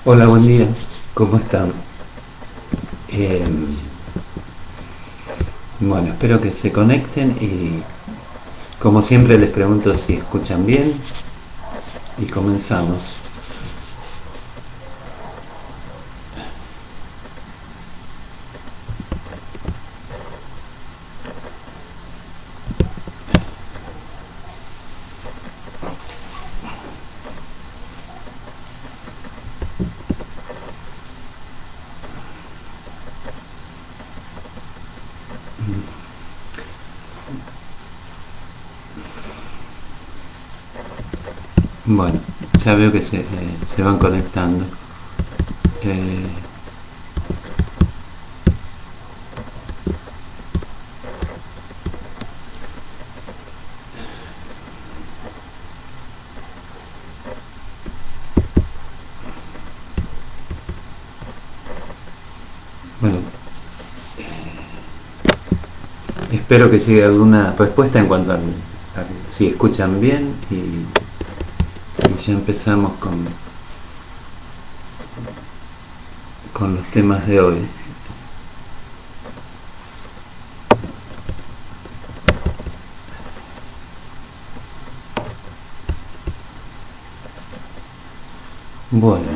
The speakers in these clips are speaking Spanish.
Hola, buen día. ¿Cómo están? Eh, bueno, espero que se conecten y como siempre les pregunto si escuchan bien y comenzamos. Bueno, ya veo que se van conectando. Eh, bueno, espero que llegue alguna respuesta en cuanto a si escuchan bien y ya empezamos con los temas de hoy. Bueno,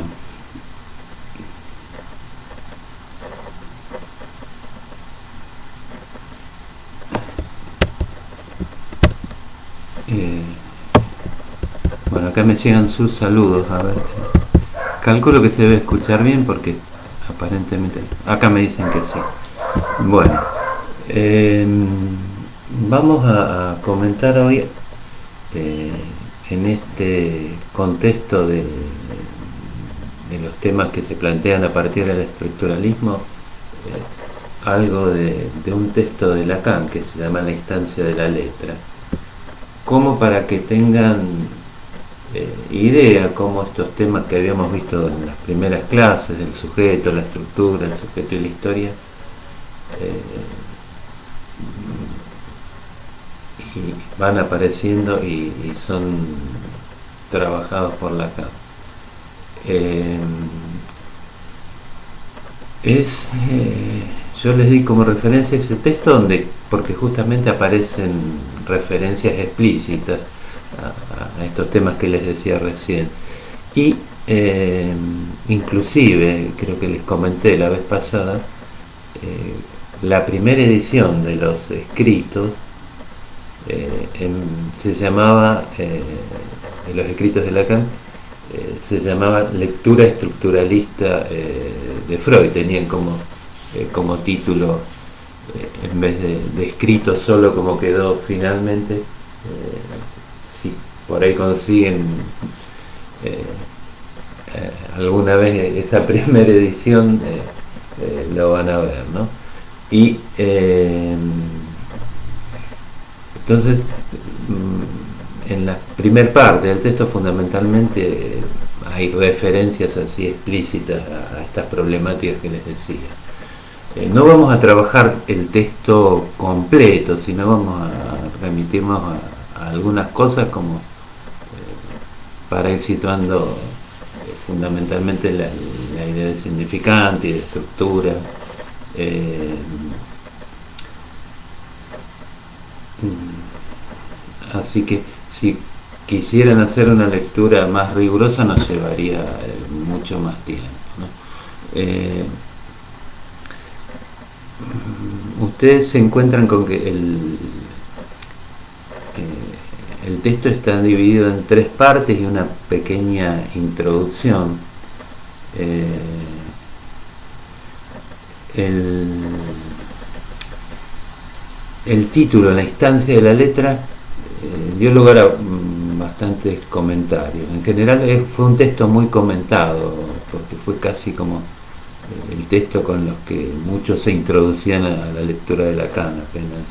eh, bueno, acá me llegan sus saludos, a ver. Calculo que se debe escuchar bien porque aparentemente acá me dicen que sí. Bueno, eh, vamos a comentar hoy eh, en este contexto de los temas que se plantean a partir del estructuralismo, algo de un texto de Lacan que se llama La instancia de la letra, como para que tengan idea cómo estos temas que habíamos visto en las primeras clases, el sujeto, la estructura, el sujeto y la historia, y van apareciendo y son trabajados por Lacan. Eh, yo les di como referencia ese texto porque justamente aparecen referencias explícitas a estos temas que les decía recién. Y inclusive, creo que les comenté la vez pasada, la primera edición de los escritos se llamaba, de los escritos de Lacan, se llamaba Lectura Estructuralista de Freud. Tenían como título, en vez de escrito solo como quedó finalmente, si por ahí consiguen eh, alguna vez esa primera edición, lo van a ver, ¿no? Y entonces, en la primer parte del texto fundamentalmente hay referencias así explícitas a estas problemáticas que les decía. No vamos a trabajar el texto completo, sino vamos a remitirnos a algunas cosas como para ir situando fundamentalmente la idea de significante y de estructura. Eh, Así que si quisieran hacer una lectura más rigurosa nos llevaría mucho más tiempo, ¿no? Eh, Ustedes se encuentran con que el texto está dividido en tres partes y una pequeña introducción. Eh, el, el título, la instancia de la letra, dio lugar a bastantes comentarios. En general fue un texto muy comentado, porque fue casi como el texto con los que muchos se introducían a la lectura de Lacan apenas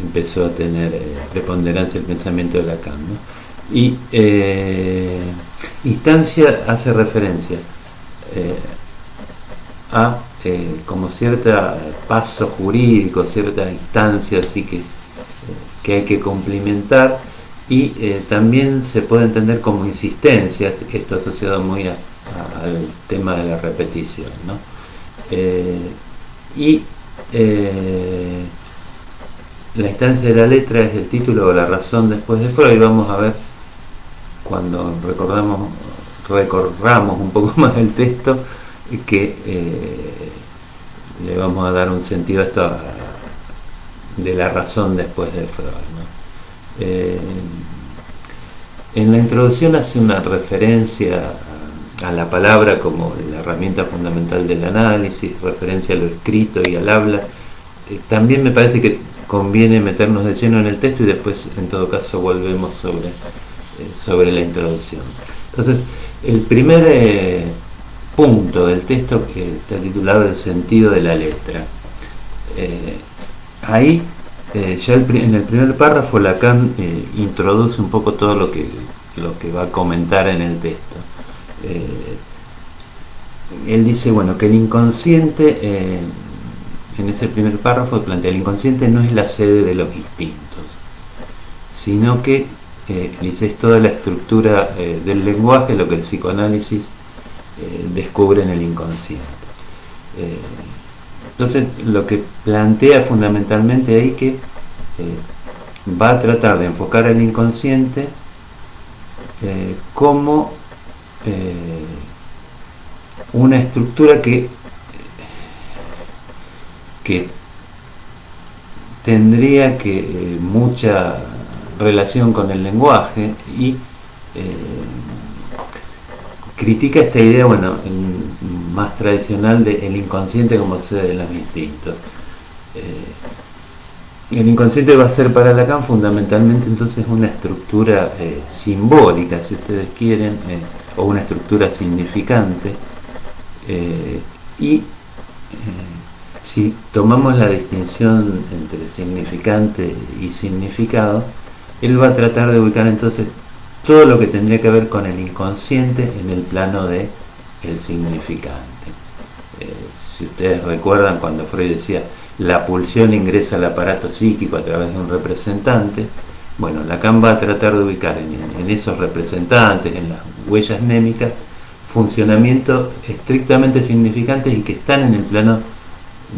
empezó a tener preponderancia el pensamiento de Lacan, ¿no? Y instancia hace referencia eh, a como cierta paso jurídico, cierta instancia así que hay que cumplimentar y también se puede entender como insistencias, esto asociado muy al tema de la repetición, ¿no? Y la instancia de la letra es el título o la razón después de Freud. Vamos a ver cuando recorramos un poco más el texto que le vamos a dar un sentido a esto de la razón después de Freud, ¿no? En la introducción hace una referencia a la palabra como la herramienta fundamental del análisis, referencia a lo escrito y al habla. También me parece que conviene meternos de lleno en el texto y después en todo caso volvemos sobre la introducción. Entonces, el primer punto del texto, que está titulado El sentido de la letra, ahí ya en el primer párrafo Lacan introduce un poco todo lo que va a comentar en el texto. Él dice, bueno, que el inconsciente, en ese primer párrafo plantea, el inconsciente no es la sede de los instintos, sino que dice, es toda la estructura del lenguaje, lo que el psicoanálisis descubre en el inconsciente. Entonces, lo que plantea fundamentalmente ahí que va a tratar de enfocar al inconsciente como una estructura que tendría que mucha relación con el lenguaje y critica esta idea, bueno, más tradicional del inconsciente como sede de los instintos. El inconsciente va a ser para Lacan fundamentalmente entonces una estructura simbólica, si ustedes quieren, o una estructura significante, y si tomamos la distinción entre significante y significado, él va a tratar de ubicar entonces todo lo que tendría que ver con el inconsciente en el plano de el significante. Si ustedes recuerdan cuando Freud decía la pulsión ingresa al aparato psíquico a través de un representante, bueno, Lacan va a tratar de ubicar en esos representantes, en las huellas mnémicas, funcionamientos estrictamente significantes y que están en el plano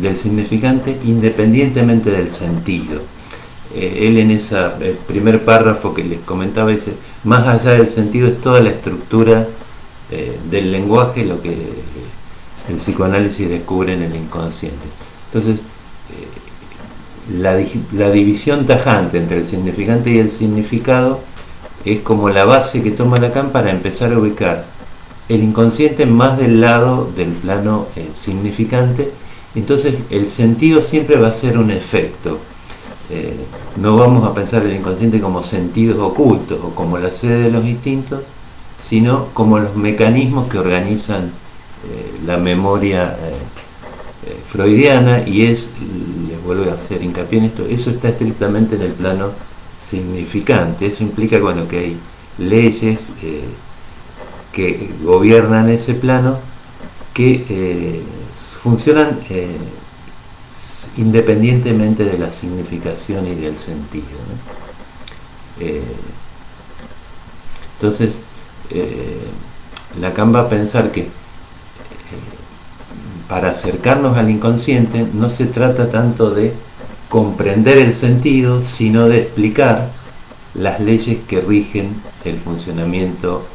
del significante independientemente del sentido. Él en ese primer párrafo que les comentaba dice, más allá del sentido es toda la estructura del lenguaje, lo que el psicoanálisis descubre en el inconsciente. Entonces, la división tajante entre el significante y el significado es como la base que toma Lacan para empezar a ubicar el inconsciente más del lado del plano significante. Entonces el sentido siempre va a ser un efecto. No vamos a pensar el inconsciente como sentidos ocultos o como la sede de los instintos, sino como los mecanismos que organizan la memoria freudiana, y les vuelvo a hacer hincapié en esto, eso está estrictamente en el plano significante. Eso implica, bueno, que hay leyes que gobiernan ese plano que funcionan independientemente de la significación y del sentido, ¿no? Entonces Lacan va a pensar que para acercarnos al inconsciente no se trata tanto de comprender el sentido, sino de explicar las leyes que rigen el funcionamiento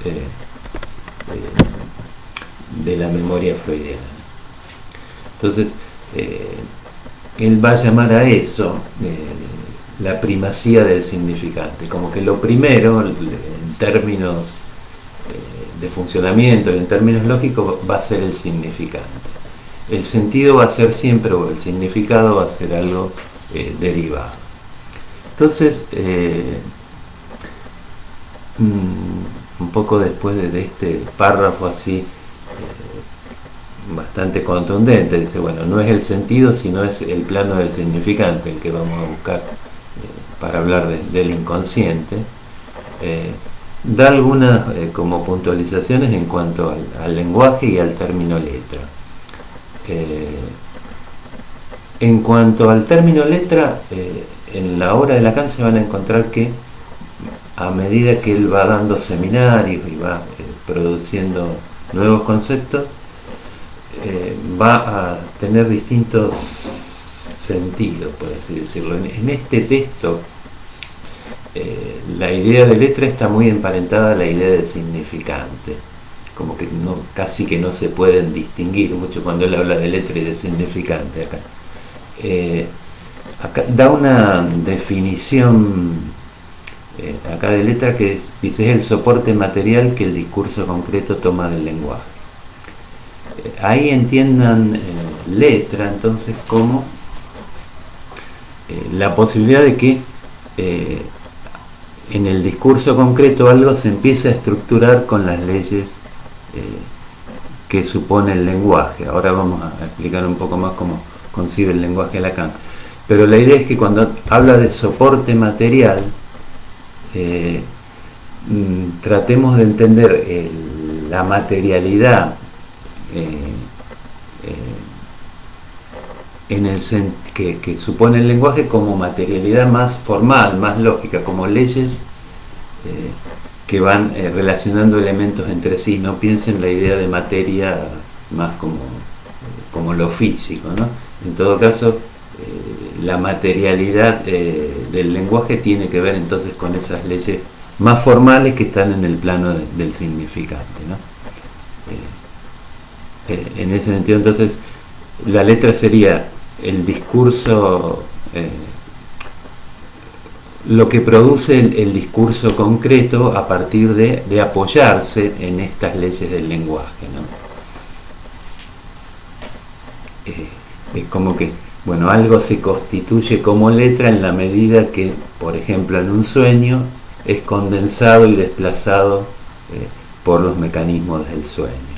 de la memoria freudiana. Entonces, él va a llamar a eso la primacía del significante, como que lo primero, en términos de funcionamiento y en términos lógicos, va a ser el significante. El sentido va a ser siempre, o el significado va a ser algo derivado. Entonces, un poco después de este párrafo así bastante contundente, dice, bueno, no es el sentido, sino es el plano del significante el que vamos a buscar para hablar del inconsciente. Da algunas como puntualizaciones en cuanto al lenguaje y al término letra. En cuanto al término letra, en la obra de Lacan se van a encontrar que a medida que él va dando seminarios y va produciendo nuevos conceptos, va a tener distintos sentidos, por así decirlo. En este texto, la idea de letra está muy emparentada a la idea de significante, como que casi que no se pueden distinguir mucho cuando él habla de letra y de significante acá. Acá da una definición acá de letra que dice: es el soporte material que el discurso concreto toma del lenguaje. Ahí entiendan letra entonces como la posibilidad de que en el discurso concreto algo se empiece a estructurar con las leyes que supone el lenguaje. Ahora vamos a explicar un poco más cómo concibe el lenguaje Lacan. Pero la idea es que cuando habla de soporte material, tratemos de entender la materialidad en el que supone el lenguaje como materialidad más formal, más lógica, como leyes que van relacionando elementos entre sí. No piensen la idea de materia más como lo físico, ¿no? En todo caso, la materialidad del lenguaje tiene que ver entonces con esas leyes más formales que están en el plano del significante, ¿no? En ese sentido, entonces, la letra sería el discurso, lo que produce el discurso concreto a partir de apoyarse en estas leyes del lenguaje, ¿no? Es como que, bueno, algo se constituye como letra en la medida que, por ejemplo, en un sueño es condensado y desplazado por los mecanismos del sueño.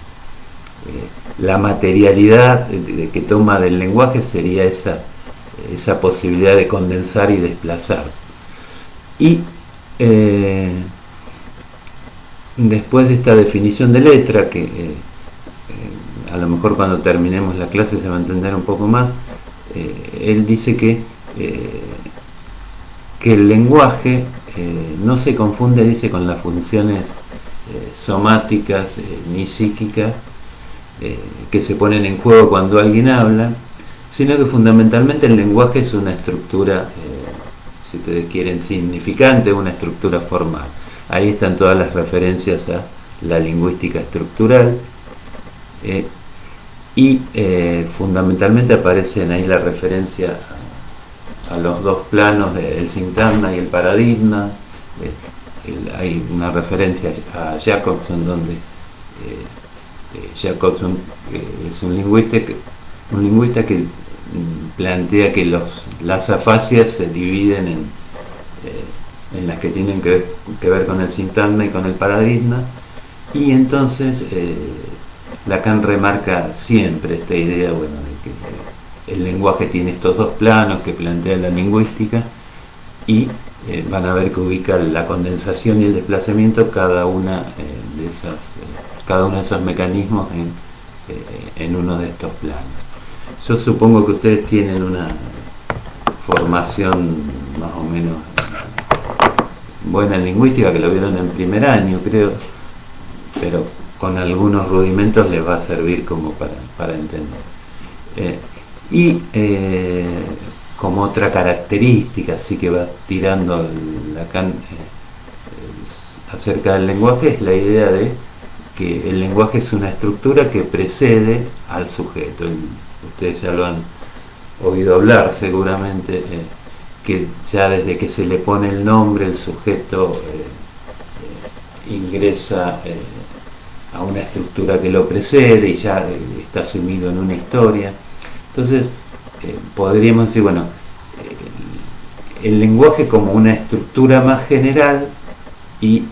La materialidad que toma del lenguaje sería esa posibilidad de condensar y desplazar. Y después de esta definición de letra, que a lo mejor cuando terminemos la clase se va a entender un poco más, él dice que el lenguaje no se confunde, dice, con las funciones somáticas ni psíquicas que se ponen en juego cuando alguien habla, sino que fundamentalmente el lenguaje es una estructura, si ustedes quieren, significante, una estructura formal. Ahí están todas las referencias a la lingüística estructural, y fundamentalmente aparecen ahí la referencia a los dos planos del sintagma y el paradigma. Hay una referencia a Jacobson, donde Jacobson es un lingüista que plantea que las afasias se dividen en las que tienen que ver con el sintagma y con el paradigma, y entonces Lacan remarca siempre esta idea, bueno, de que el lenguaje tiene estos dos planos que plantea la lingüística, y van a ver que ubica la condensación y el desplazamiento, cada uno de esos mecanismos en uno de estos planos. Yo supongo que ustedes tienen una formación más o menos buena en lingüística, que lo vieron en primer año, creo, pero con algunos rudimentos les va a servir como para entender. Como otra característica, así que va tirando Lacan acerca del lenguaje, es la idea de que el lenguaje es una estructura que precede al sujeto. Ustedes ya lo han oído hablar seguramente, que ya desde que se le pone el nombre, el sujeto ingresa a una estructura que lo precede y ya está sumido en una historia. Entonces podríamos decir, bueno, el lenguaje como una estructura más general y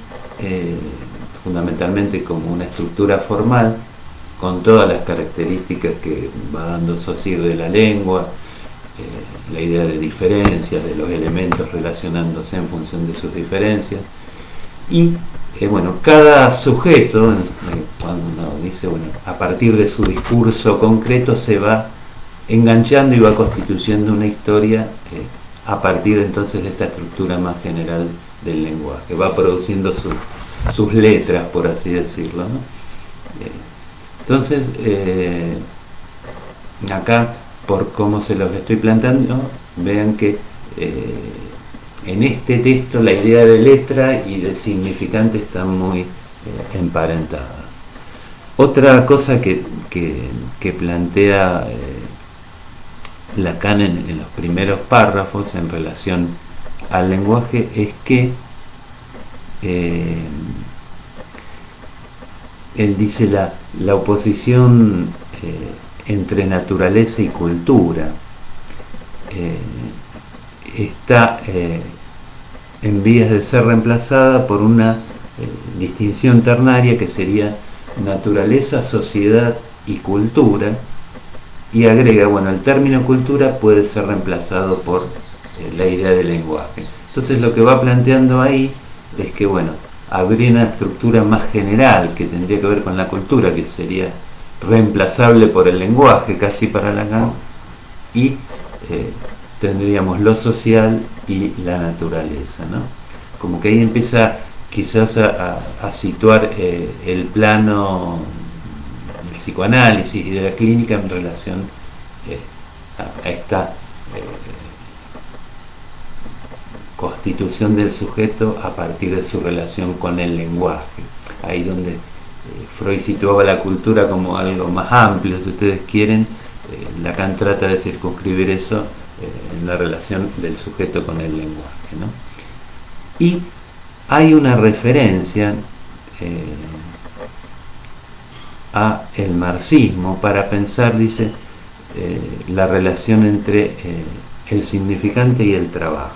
fundamentalmente como una estructura formal, con todas las características que va dando Saussure de la lengua, la idea de diferencias, de los elementos relacionándose en función de sus diferencias, y bueno, cada sujeto, cuando dice, bueno, a partir de su discurso concreto se va enganchando y va constituyendo una historia a partir entonces de esta estructura más general del lenguaje, va produciendo sus letras, por así decirlo, ¿no? Entonces, acá, por cómo se los estoy planteando, vean que en este texto la idea de letra y de significante están muy emparentadas. Otra cosa que plantea Lacan en los primeros párrafos en relación al lenguaje es que él dice la oposición entre naturaleza y cultura está en vías de ser reemplazada por una distinción ternaria que sería naturaleza, sociedad y cultura, y agrega, bueno, el término cultura puede ser reemplazado por la idea de lenguaje. Entonces lo que va planteando ahí es que, bueno, habría una estructura más general que tendría que ver con la cultura, que sería reemplazable por el lenguaje casi para Lacan, y tendríamos lo social y la naturaleza, ¿no? Como que ahí empieza quizás a situar el plano del psicoanálisis y de la clínica en relación a esta constitución del sujeto a partir de su relación con el lenguaje. Ahí donde Freud situaba la cultura como algo más amplio, si ustedes quieren, Lacan trata de circunscribir eso en la relación del sujeto con el lenguaje, ¿no? Y hay una referencia a el marxismo para pensar, dice, la relación entre el significante y el trabajo.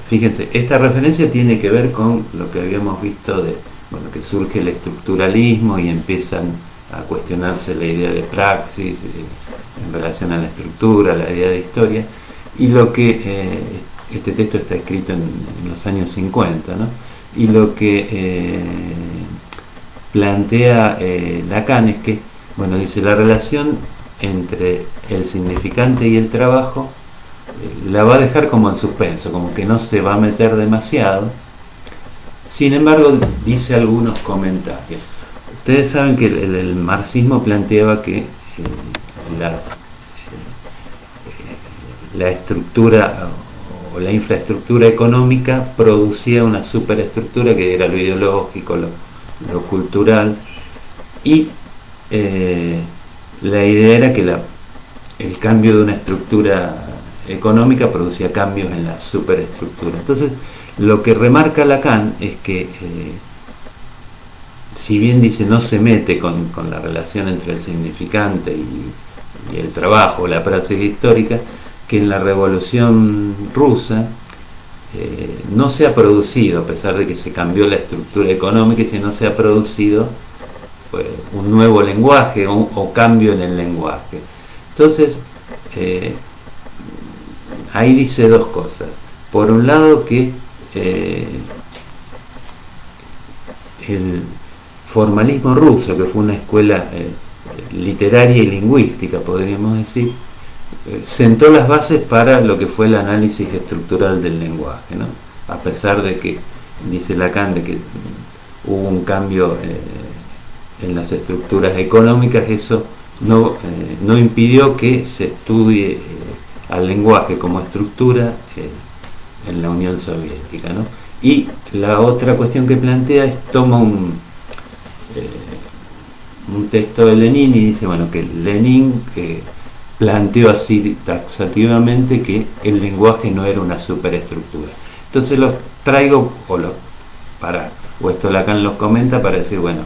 Fíjense, esta referencia tiene que ver con lo que habíamos visto de, bueno, que surge el estructuralismo y empiezan a cuestionarse la idea de praxis en relación a la estructura, la idea de historia, y lo que este texto está escrito en los años 50, ¿no? Y lo que plantea Lacan es que, bueno, dice, la relación entre el significante y el trabajo la va a dejar como en suspenso, como que no se va a meter demasiado. Sin embargo, dice algunos comentarios. Ustedes saben que el marxismo planteaba que la estructura o la infraestructura económica producía una superestructura que era lo ideológico, lo cultural, y la idea era que el cambio de una estructura económica producía cambios en la superestructura. Entonces, lo que remarca Lacan es que si bien dice no se mete con la relación entre el significante y el trabajo, la praxis histórica, que en la Revolución Rusa no se ha producido, a pesar de que se cambió la estructura económica, y que no se ha producido un nuevo lenguaje o cambio en el lenguaje. Entonces, ahí dice dos cosas. Por un lado, que el formalismo ruso, que fue una escuela literaria y lingüística, podríamos decir, sentó las bases para lo que fue el análisis estructural del lenguaje, ¿no? A pesar de que, dice Lacan, de que hubo un cambio en las estructuras económicas, eso no impidió que se estudie al lenguaje como estructura en la Unión Soviética, ¿no? Y la otra cuestión que plantea es, toma un texto de Lenin y dice, bueno, que Lenin planteó así taxativamente que el lenguaje no era una superestructura. Entonces los traigo, o esto Lacan los comenta para decir, bueno,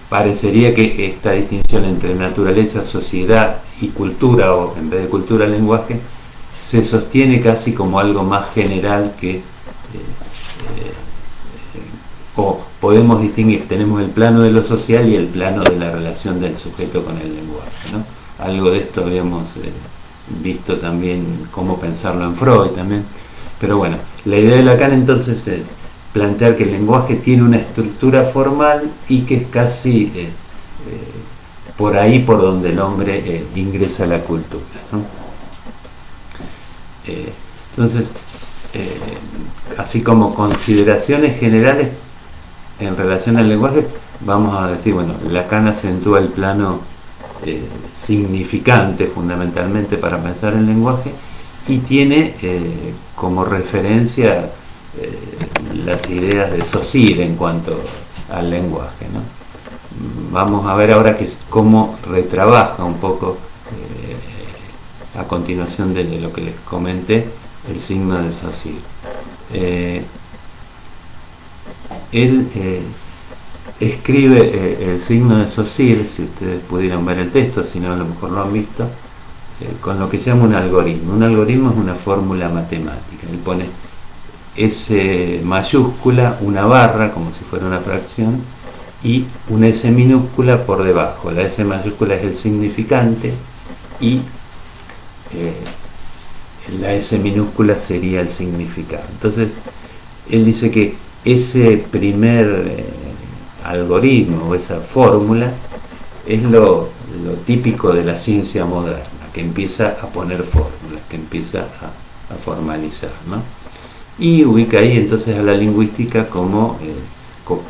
parecería que esta distinción entre naturaleza, sociedad y cultura, o en vez de cultura, lenguaje, se sostiene casi como algo más general que o podemos distinguir, tenemos el plano de lo social y el plano de la relación del sujeto con el lenguaje, ¿no? Algo de esto habíamos visto también, cómo pensarlo en Freud también. Pero bueno, la idea de Lacan entonces es plantear que el lenguaje tiene una estructura formal y que es casi por ahí por donde el hombre ingresa a la cultura, ¿no? Entonces, así como consideraciones generales en relación al lenguaje, vamos a decir, bueno, Lacan acentúa el plano significante fundamentalmente para pensar el lenguaje y tiene como referencia las ideas de Saussure en cuanto al lenguaje, ¿no? Vamos a ver ahora cómo retrabaja un poco a continuación de lo que les comenté el signo de Saussure. Él escribe el signo de Saussure, si ustedes pudieran ver el texto, si no a lo mejor lo han visto, con lo que se llama un algoritmo. Un algoritmo es una fórmula matemática. Él pone S mayúscula, una barra, como si fuera una fracción, y una S minúscula por debajo. La S mayúscula es el significante y la S minúscula sería el significado. Entonces, él dice que ese primer algoritmo o esa fórmula es lo típico de la ciencia moderna, que empieza a poner fórmulas, que empieza a formalizar, ¿no? Y ubica ahí entonces a la lingüística como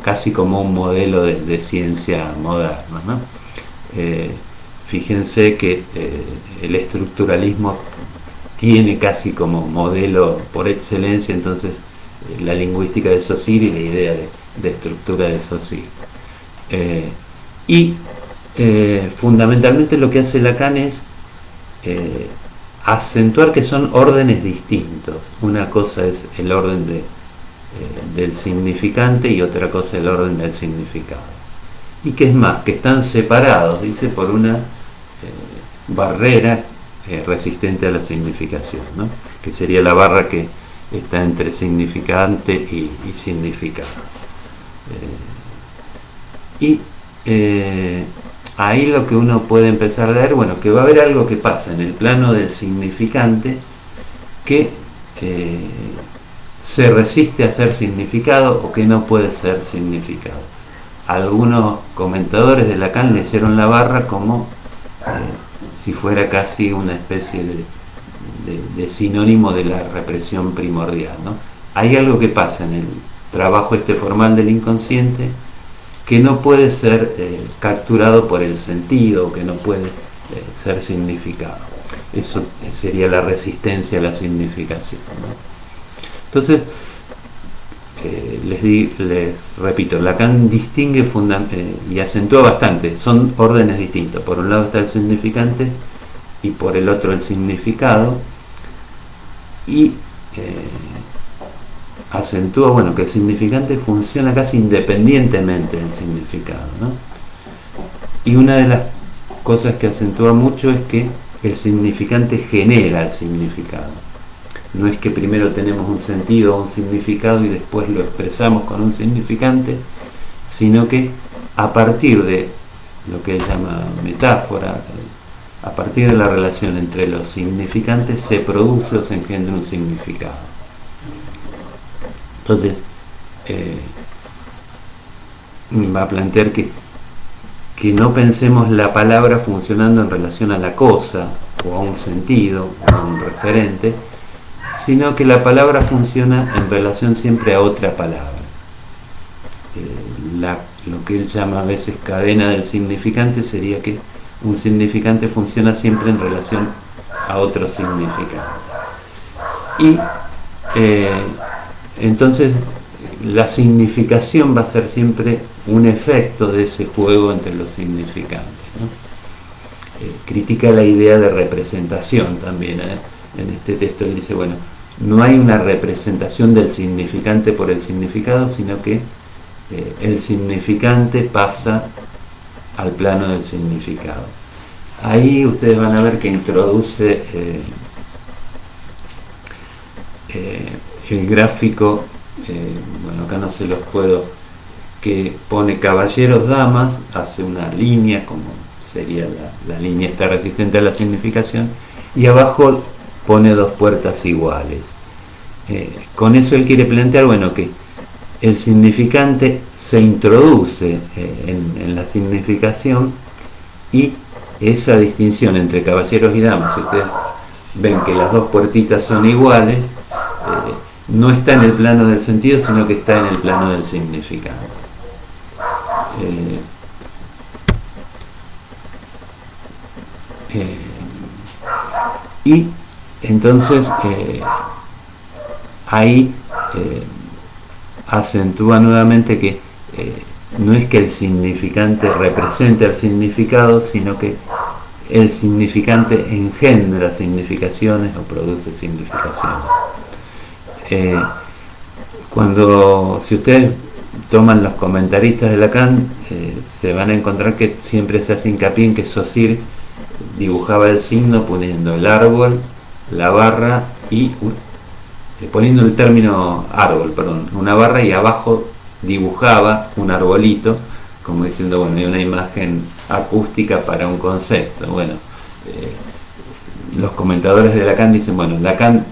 casi como un modelo de ciencia moderna, ¿no? Fíjense que el estructuralismo tiene casi como modelo por excelencia entonces la lingüística de Saussure y la idea de estructura de Saussure. Fundamentalmente lo que hace Lacan es acentuar que son órdenes distintos. Una cosa es el orden del significante y otra cosa el orden del significado. Y que es más, que están separados, dice, por una barrera resistente a la significación, ¿no? Que sería la barra que está entre significante y significado. Ahí lo que uno puede empezar a ver, bueno, que va a haber algo que pasa en el plano del significante que se resiste a ser significado o que no puede ser significado. Algunos comentadores de Lacan le hicieron la barra como si fuera casi una especie de sinónimo de la represión primordial, ¿no? Hay algo que pasa en el trabajo formal del inconsciente que no puede ser capturado por el sentido, que no puede ser significado. Eso sería la resistencia a la significación, ¿no? Entonces, les repito, Lacan distingue y acentúa bastante, son órdenes distintos. Por un lado está el significante y por el otro el significado, y acentúa, bueno, que el significante funciona casi independientemente del significado, ¿no? Y una de las cosas que acentúa mucho es que el significante genera el significado. No es que primero tenemos un sentido o un significado y después lo expresamos con un significante, sino que a partir de lo que él llama metáfora, a partir de la relación entre los significantes se produce o se engendra un significado. Entonces, va a plantear que no pensemos la palabra funcionando en relación a la cosa o a un sentido o a un referente, sino que la palabra funciona en relación siempre a otra palabra. Lo que él llama a veces cadena del significante sería que un significante funciona siempre en relación a otro significante. Y entonces la significación va a ser siempre un efecto de ese juego entre los significantes, ¿no? Critica la idea de representación también, en este texto él dice, bueno, no hay una representación del significante por el significado, sino que el significante pasa al plano del significado. Ahí ustedes van a ver que introduce el gráfico, bueno, acá no se los puedo, que pone caballeros, damas, hace una línea, como sería la línea está resistente a la significación, y abajo pone dos puertas iguales. Con eso él quiere plantear, bueno, que el significante se introduce en la significación, y esa distinción entre caballeros y damas, si ustedes ven que las dos puertitas son iguales, no está en el plano del sentido, sino que está en el plano del significado. Y entonces ahí acentúa nuevamente que no es que el significante represente al significado, sino que el significante engendra significaciones o produce significaciones. Si ustedes toman los comentaristas de Lacan, se van a encontrar que siempre se hace hincapié en que Saussure dibujaba el signo poniendo el árbol, la barra y poniendo el término árbol, perdón, una barra, y abajo dibujaba un arbolito, como diciendo, bueno, hay una imagen acústica para un concepto. Bueno, los comentadores de Lacan dicen, bueno, Lacan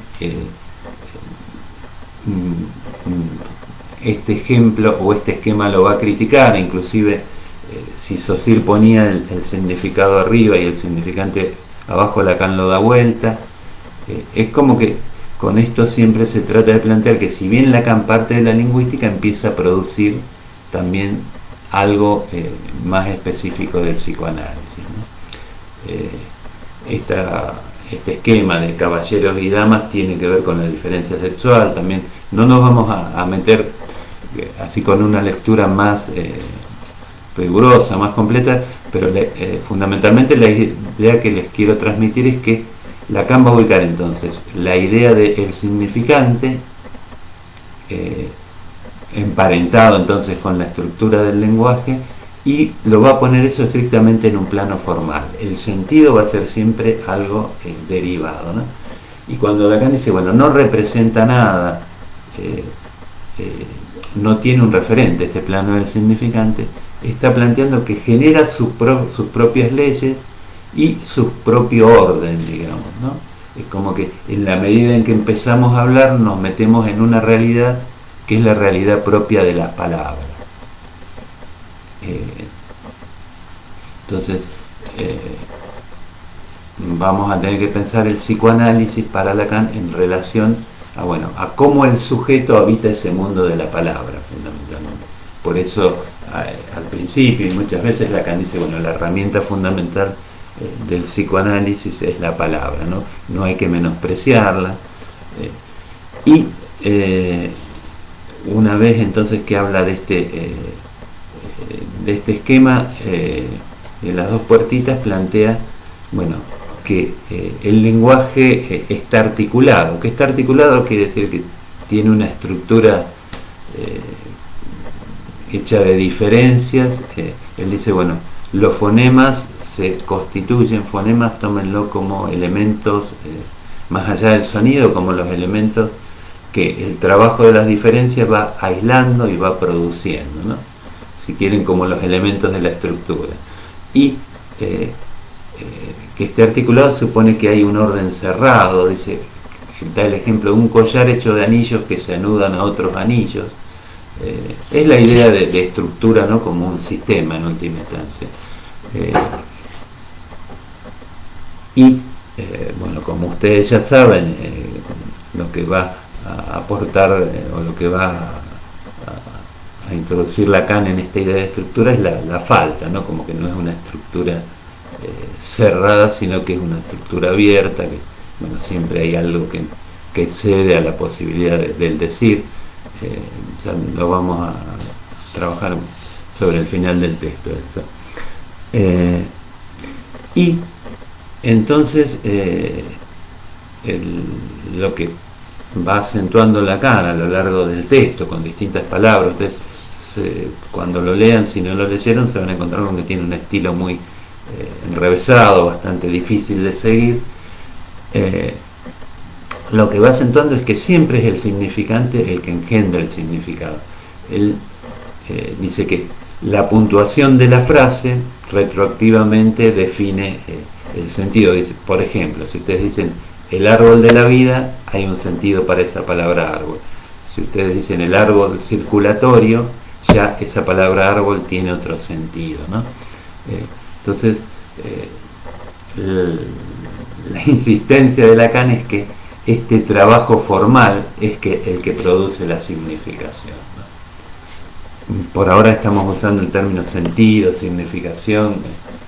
este ejemplo o este esquema lo va a criticar, inclusive si Saussure ponía el significado arriba y el significante abajo, Lacan lo da vuelta. Es como que con esto siempre se trata de plantear que si bien Lacan parte de la lingüística, empieza a producir también algo más específico del psicoanálisis, ¿no? Este esquema de caballeros y damas tiene que ver con la diferencia sexual también. No nos vamos a meter así con una lectura más rigurosa, más completa, pero fundamentalmente la idea que les quiero transmitir es que Lacan va a ubicar entonces la idea del significante emparentado entonces con la estructura del lenguaje, y lo va a poner eso estrictamente en un plano formal. El sentido va a ser siempre algo derivado, ¿no? Y cuando Lacan dice, bueno, no representa nada, no tiene un referente este plano del significante, está planteando que genera sus propias leyes y su propio orden, digamos, ¿no? Es como que en la medida en que empezamos a hablar nos metemos en una realidad que es la realidad propia de las palabras. Entonces vamos a tener que pensar el psicoanálisis para Lacan en relación a cómo el sujeto habita ese mundo de la palabra, fundamentalmente. Por eso al principio y muchas veces Lacan dice, bueno, la herramienta fundamental del psicoanálisis es la palabra, ¿no? No hay que menospreciarla. Una vez entonces que habla de este esquema de las dos puertitas, plantea, bueno, que el lenguaje está articulado. Que está articulado quiere decir que tiene una estructura hecha de diferencias. Él dice, bueno, los fonemas se constituyen, fonemas tómenlo como elementos más allá del sonido, como los elementos que el trabajo de las diferencias va aislando y va produciendo, ¿no? Si quieren, como los elementos de la estructura. Y que esté articulado supone que hay un orden cerrado. Dice, da el ejemplo de un collar hecho de anillos que se anudan a otros anillos. Es la idea de estructura, ¿no? Como un sistema en última instancia. Bueno, como ustedes ya saben, lo que va a aportar o lo que va a introducir Lacan en esta idea de estructura es la falta, ¿no? Como que no es una estructura cerrada, sino que es una estructura abierta, que bueno, siempre hay algo que excede a la posibilidad del decir. Ya lo vamos a trabajar sobre el final del texto eso. Y entonces lo que va acentuando Lacan a lo largo del texto con distintas palabras, ustedes cuando lo lean, si no lo leyeron, se van a encontrar con que tiene un estilo muy enrevesado, bastante difícil de seguir. Lo que va acentuando es que siempre es el significante el que engendra el significado. Él dice que la puntuación de la frase retroactivamente define el sentido. Dice, por ejemplo, si ustedes dicen el árbol de la vida, hay un sentido para esa palabra árbol. Si ustedes dicen el árbol circulatorio, ya esa palabra árbol tiene otro sentido, ¿no? Entonces la insistencia de Lacan es que este trabajo formal es el que produce la significación, ¿no? Por ahora estamos usando el término sentido, significación,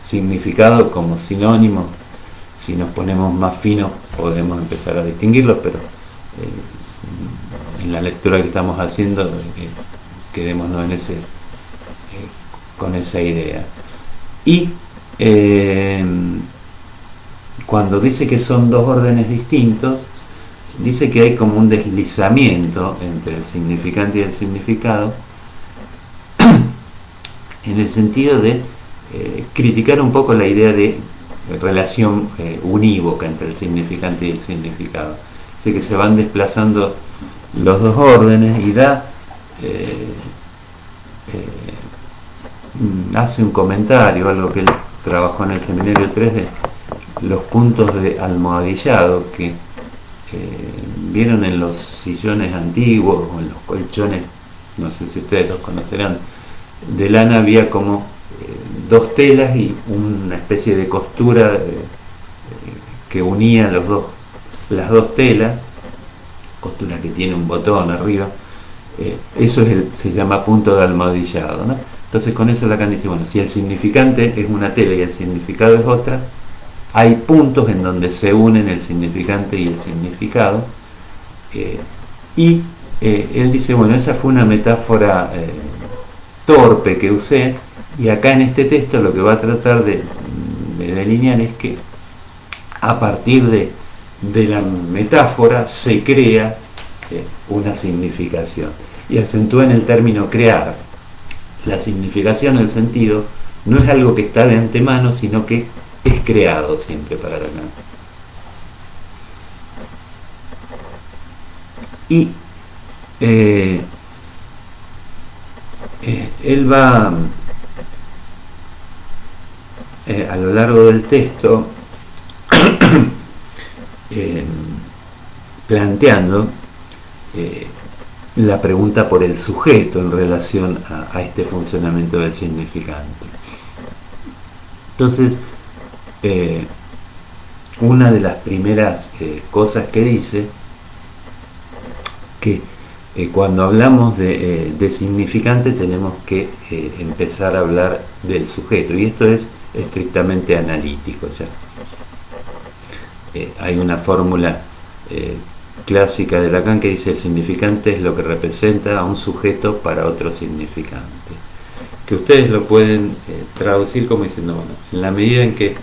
significado como sinónimo. Si nos ponemos más finos podemos empezar a distinguirlos, pero en la lectura que estamos haciendo quedémonos con esa idea. Y cuando dice que son dos órdenes distintos, dice que hay como un deslizamiento entre el significante y el significado, en el sentido de criticar un poco la idea de relación unívoca entre el significante y el significado. Así que se van desplazando los dos órdenes y hace un comentario, algo que él trabajó en el seminario 3, de los puntos de almohadillado que vieron en los sillones antiguos o en los colchones, no sé si ustedes los conocerán, de lana. Había como dos telas y una especie de costura que unía las dos telas, costura que tiene un botón arriba. Eso se llama punto de almohadillado, ¿no? Entonces con eso Lacan dice, bueno, si el significante es una tela y el significado es otra, hay puntos en donde se unen el significante y el significado. Él dice, bueno, esa fue una metáfora torpe que usé, y acá en este texto lo que va a tratar de delinear es que a partir de la metáfora se crea una significación, y acentúa en el término crear. La significación, el sentido, no es algo que está de antemano, sino que es creado siempre para Lacan. Y él va a lo largo del texto planteando la pregunta por el sujeto en relación a este funcionamiento del significante. Entonces, una de las primeras cosas que dice, que cuando hablamos de significante tenemos que empezar a hablar del sujeto, y esto es estrictamente analítico. O sea, hay una fórmula clásica de Lacan que dice: el significante es lo que representa a un sujeto para otro significante, que ustedes lo pueden traducir como diciendo, bueno, en la medida en que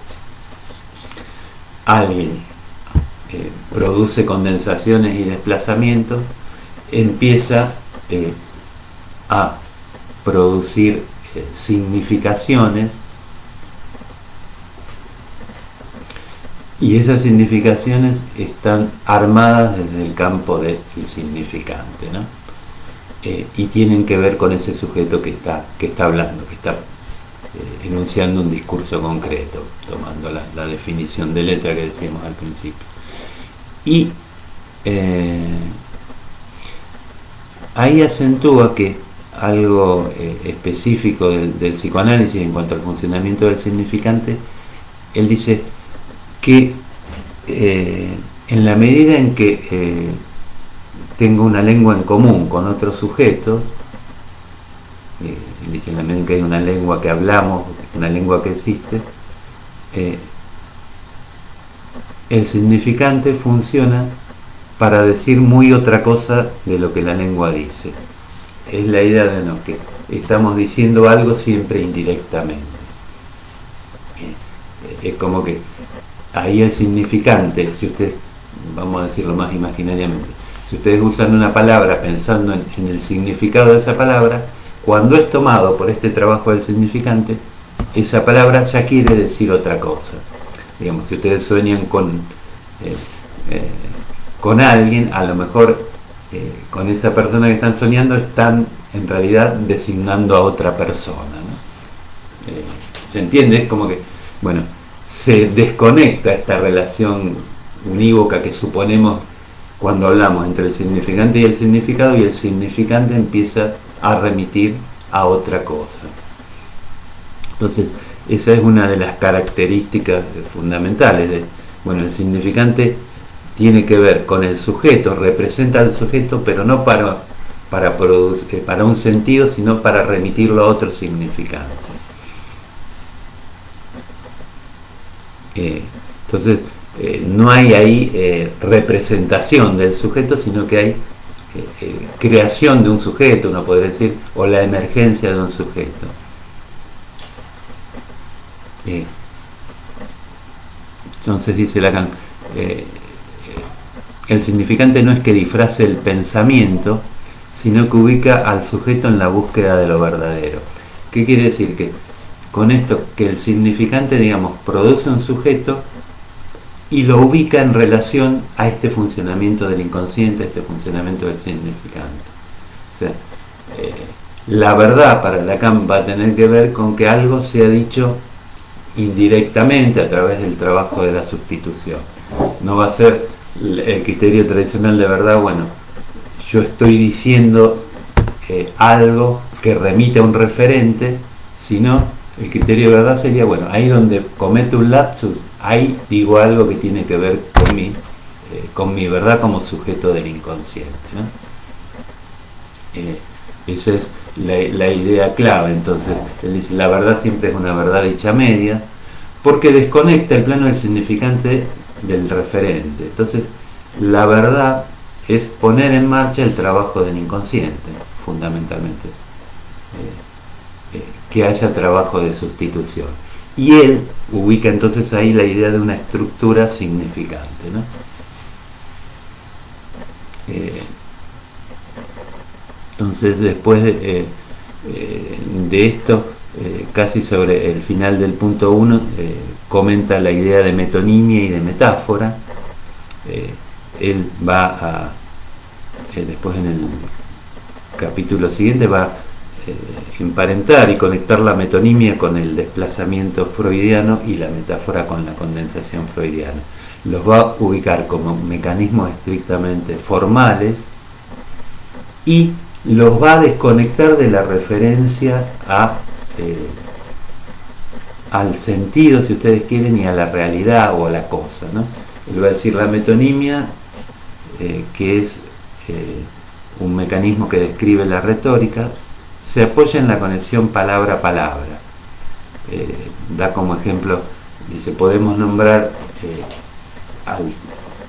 alguien produce condensaciones y desplazamientos, empieza a producir significaciones, y esas significaciones están armadas desde el campo del significante, ¿no? Y tienen que ver con ese sujeto que está hablando, que está enunciando un discurso concreto, tomando la definición de letra que decíamos al principio. Y ahí acentúa que algo específico del psicoanálisis en cuanto al funcionamiento del significante. Él dice que en la medida en que tengo una lengua en común con otros sujetos, dice, en la medida en que hay una lengua que hablamos, una lengua que existe, el significante funciona para decir muy otra cosa de lo que la lengua dice. Es la idea de que estamos diciendo algo siempre indirectamente. Es como que ahí el significante, si ustedes, vamos a decirlo más imaginariamente, si ustedes usan una palabra pensando en el significado de esa palabra, cuando es tomado por este trabajo del significante, esa palabra ya quiere decir otra cosa. Digamos, si ustedes sueñan con alguien, a lo mejor con esa persona que están soñando están en realidad designando a otra persona, ¿no? ¿Se entiende? Es como que, bueno, se desconecta esta relación unívoca que suponemos cuando hablamos entre el significante y el significado, y el significante empieza a remitir a otra cosa. Entonces, esa es una de las características fundamentales de, bueno, el significante tiene que ver con el sujeto, representa al sujeto, pero no para un sentido, sino para remitirlo a otro significante. Entonces, no hay ahí representación del sujeto, sino que hay creación de un sujeto, uno podría decir, o la emergencia de un sujeto. Entonces dice Lacan, el significante no es que disfrace el pensamiento, sino que ubica al sujeto en la búsqueda de lo verdadero. ¿Qué quiere decir? Que con esto, que el significante, digamos, produce un sujeto y lo ubica en relación a este funcionamiento del inconsciente, a este funcionamiento del significante. O sea, la verdad para Lacan va a tener que ver con que algo sea dicho indirectamente a través del trabajo de la sustitución. No va a ser el criterio tradicional de verdad, bueno, yo estoy diciendo algo que remite a un referente, sino el criterio de verdad sería, bueno, ahí donde cometo un lapsus, ahí digo algo que tiene que ver con mi verdad como sujeto del inconsciente, ¿no? Esa es la idea clave. Entonces, él dice, la verdad siempre es una verdad dicha media, porque desconecta el plano del significante del referente. Entonces, la verdad es poner en marcha el trabajo del inconsciente, fundamentalmente. Que haya trabajo de sustitución. Y él ubica entonces ahí la idea de una estructura significante, ¿no? Entonces, después de esto, casi sobre el final del punto 1, comenta la idea de metonimia y de metáfora. Él va después en el capítulo siguiente va a emparentar y conectar la metonimia con el desplazamiento freudiano y la metáfora con la condensación freudiana. Los va a ubicar como mecanismos estrictamente formales y los va a desconectar de la referencia al sentido, si ustedes quieren, y a la realidad o a la cosa, ¿no? Él va a decir la metonimia, que es un mecanismo que describe la retórica, se apoya en la conexión palabra-palabra. Da como ejemplo, dice, podemos nombrar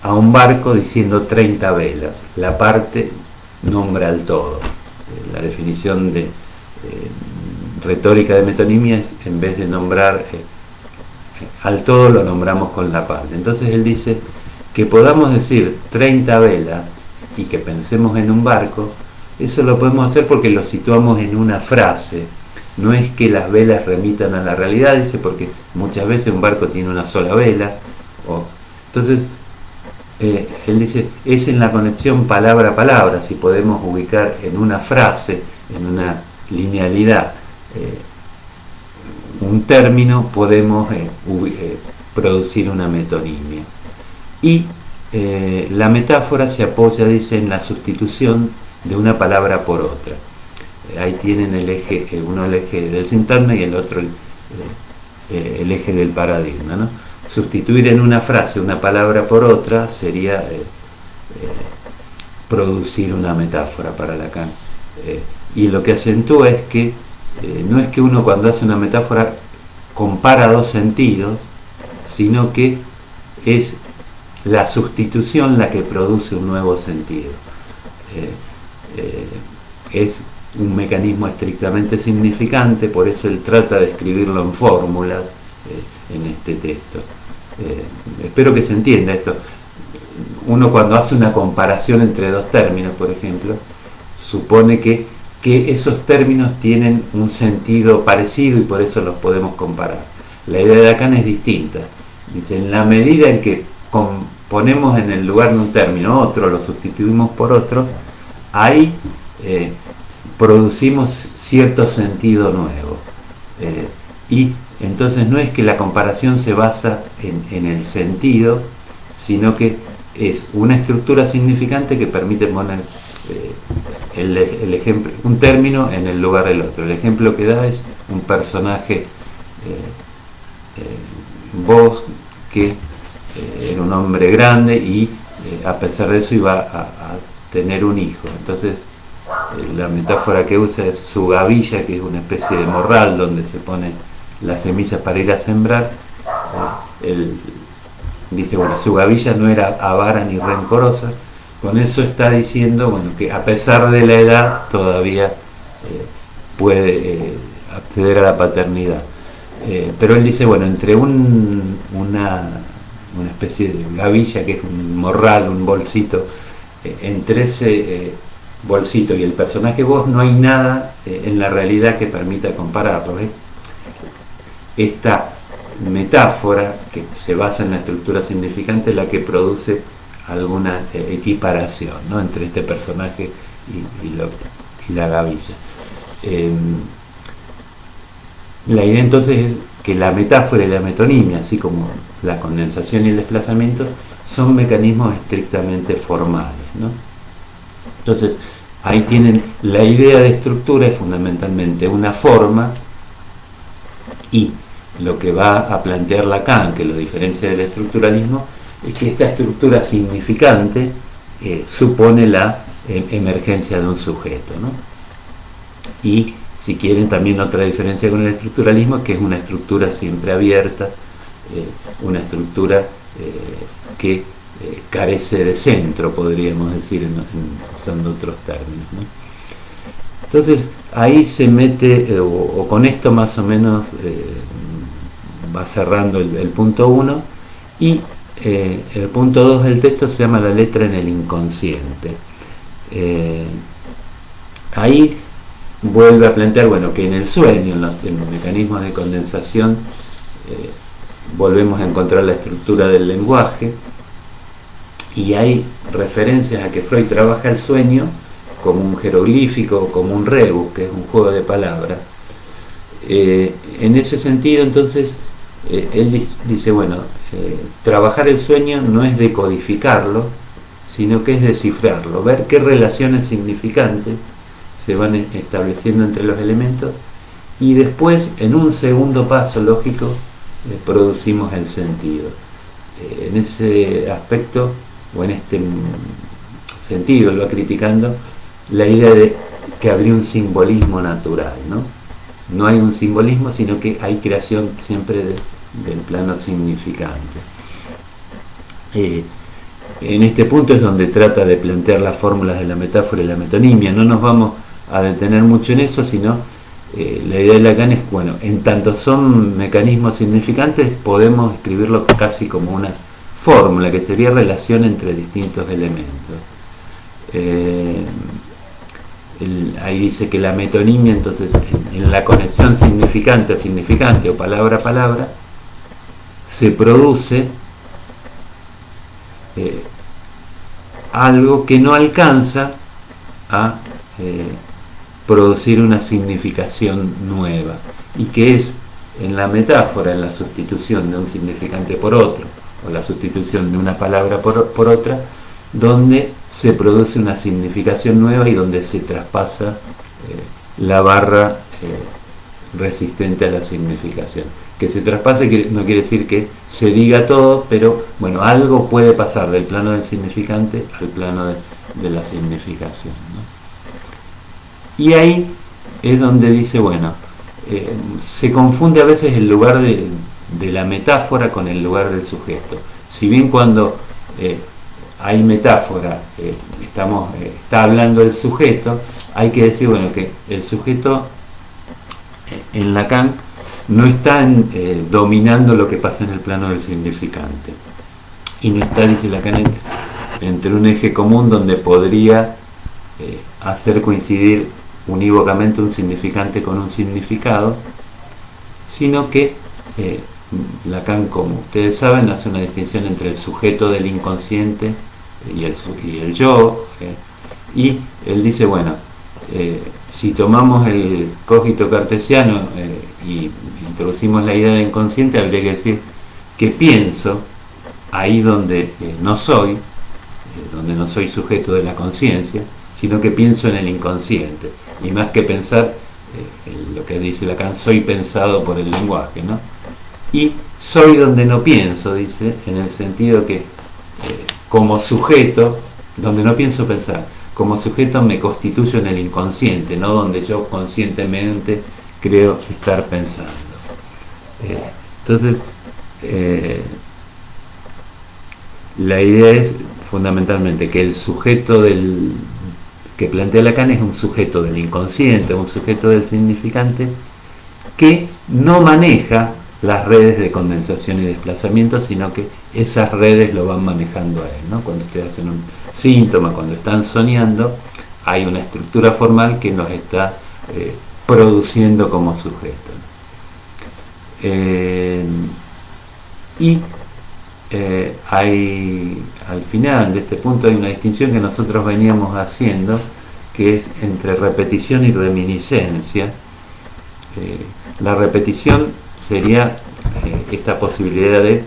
a un barco diciendo 30 velas. La parte nombra al todo. La definición de retórica de metonimia es, en vez de nombrar al todo, lo nombramos con la parte. Entonces él dice que podamos decir 30 velas y que pensemos en un barco, eso lo podemos hacer porque lo situamos en una frase. No es que las velas remitan a la realidad, dice, porque muchas veces un barco tiene una sola vela. Entonces, él dice, es en la conexión palabra a palabra, si podemos ubicar en una frase, en una linealidad, un término, podemos producir una metonimia. Y la metáfora se apoya, dice, en la sustitución de una palabra por otra. Ahí tienen el eje, uno el eje del sintagma y el otro el eje del paradigma, ¿no? Sustituir en una frase una palabra por otra sería producir una metáfora para Lacan. Y lo que acentúa es que no es que uno cuando hace una metáfora compara dos sentidos, sino que es la sustitución la que produce un nuevo sentido. Es un mecanismo estrictamente significante, por eso él trata de escribirlo en fórmulas en este texto. Espero que se entienda esto. Uno cuando hace una comparación entre dos términos, por ejemplo, supone que esos términos tienen un sentido parecido y por eso los podemos comparar. La idea de Lacan es distinta. Dice, en la medida en que ponemos en el lugar de un término otro, lo sustituimos por otro, ahí producimos cierto sentido nuevo. Y entonces no es que la comparación se basa en el sentido, sino que es una estructura significante que permite poner el ejemplo, un término en el lugar del otro. El ejemplo que da es un personaje, vos, que era un hombre grande y a pesar de eso iba a tener un hijo. Entonces la metáfora que usa es su gavilla, que es una especie de morral donde se ponen las semillas para ir a sembrar. Él dice, bueno, su gavilla no era avara ni rencorosa. Con eso está diciendo, bueno, que a pesar de la edad todavía puede acceder a la paternidad. Pero él dice, bueno, entre una especie de gavilla, que es un morral, un bolsito, entre ese bolsito y el personaje vos no hay nada en la realidad que permita compararlo. Esta metáfora, que se basa en la estructura significante, es la que produce alguna equiparación, ¿no?, entre este personaje y la gavilla. La idea entonces es que la metáfora y la metonimia, así como la condensación y el desplazamiento, son mecanismos estrictamente formales, ¿no? Entonces, ahí tienen la idea de estructura, es fundamentalmente una forma, y lo que va a plantear Lacan, que lo diferencia del estructuralismo, es que esta estructura significante supone la emergencia de un sujeto, ¿no? Y si quieren, también otra diferencia con el estructuralismo es que es una estructura siempre abierta, una estructura que carece de centro, podríamos decir, usando otros términos, ¿no? Entonces ahí se mete, o con esto más o menos va cerrando el punto 1, y el punto 2 del texto se llama La letra en el inconsciente. Ahí vuelve a plantear, bueno, que en el sueño, en los mecanismos de condensación, volvemos a encontrar la estructura del lenguaje, y hay referencias a que Freud trabaja el sueño como un jeroglífico, como un rebus, que es un juego de palabras. En ese sentido, entonces, él dice, bueno, trabajar el sueño no es decodificarlo, sino que es descifrarlo, ver qué relaciones significantes se van estableciendo entre los elementos, y después, en un segundo paso lógico, producimos el sentido. En ese aspecto, o en este sentido, lo va criticando la idea de que habría un simbolismo natural, ¿no? No hay un simbolismo, sino que hay creación siempre del plano significante. En este punto es donde trata de plantear las fórmulas de la metáfora y la metonimia. No nos vamos a detener mucho en eso, sino la idea de Lacan es, bueno, en tanto son mecanismos significantes, podemos escribirlo casi como una fórmula, que sería relación entre distintos elementos. Ahí dice que la metonimia, entonces, en la conexión significante a significante o palabra a palabra, se produce algo que no alcanza a producir una significación nueva, y que es en la metáfora, en la sustitución de un significante por otro, o la sustitución de una palabra por otra, donde se produce una significación nueva y donde se traspasa la barra resistente a la significación. Que se traspase no quiere decir que se diga todo, pero bueno, algo puede pasar del plano del significante al plano de la significación, ¿no? Y ahí es donde dice, bueno, se confunde a veces el lugar de la metáfora con el lugar del sujeto. Si bien cuando hay metáfora, está hablando del sujeto, hay que decir, bueno, que el sujeto en Lacan no está dominando lo que pasa en el plano del significante, y no está, dice Lacan, entre un eje común donde podría hacer coincidir unívocamente un significante con un significado, sino que Lacan, como ustedes saben, hace una distinción entre el sujeto del inconsciente y el yo, y él dice, bueno, si tomamos el cogito cartesiano y introducimos la idea de inconsciente, habría que decir que pienso ahí donde no soy sujeto de la conciencia, sino que pienso en el inconsciente, y más que pensar, lo que dice Lacan, soy pensado por el lenguaje, ¿no? Y soy donde no pienso, dice, en el sentido que como sujeto, donde no pienso pensar, como sujeto me constituyo en el inconsciente, no donde yo conscientemente creo estar pensando. Entonces, la idea es fundamentalmente que el sujeto que plantea Lacan es un sujeto del inconsciente, un sujeto del significante que no maneja las redes de condensación y desplazamiento, sino que esas redes lo van manejando a él, ¿no? Cuando ustedes hacen un síntoma, cuando están soñando, hay una estructura formal que nos está produciendo como sujeto. Hay, al final de este punto hay una distinción que nosotros veníamos haciendo, que es entre repetición y reminiscencia. La repetición sería esta posibilidad de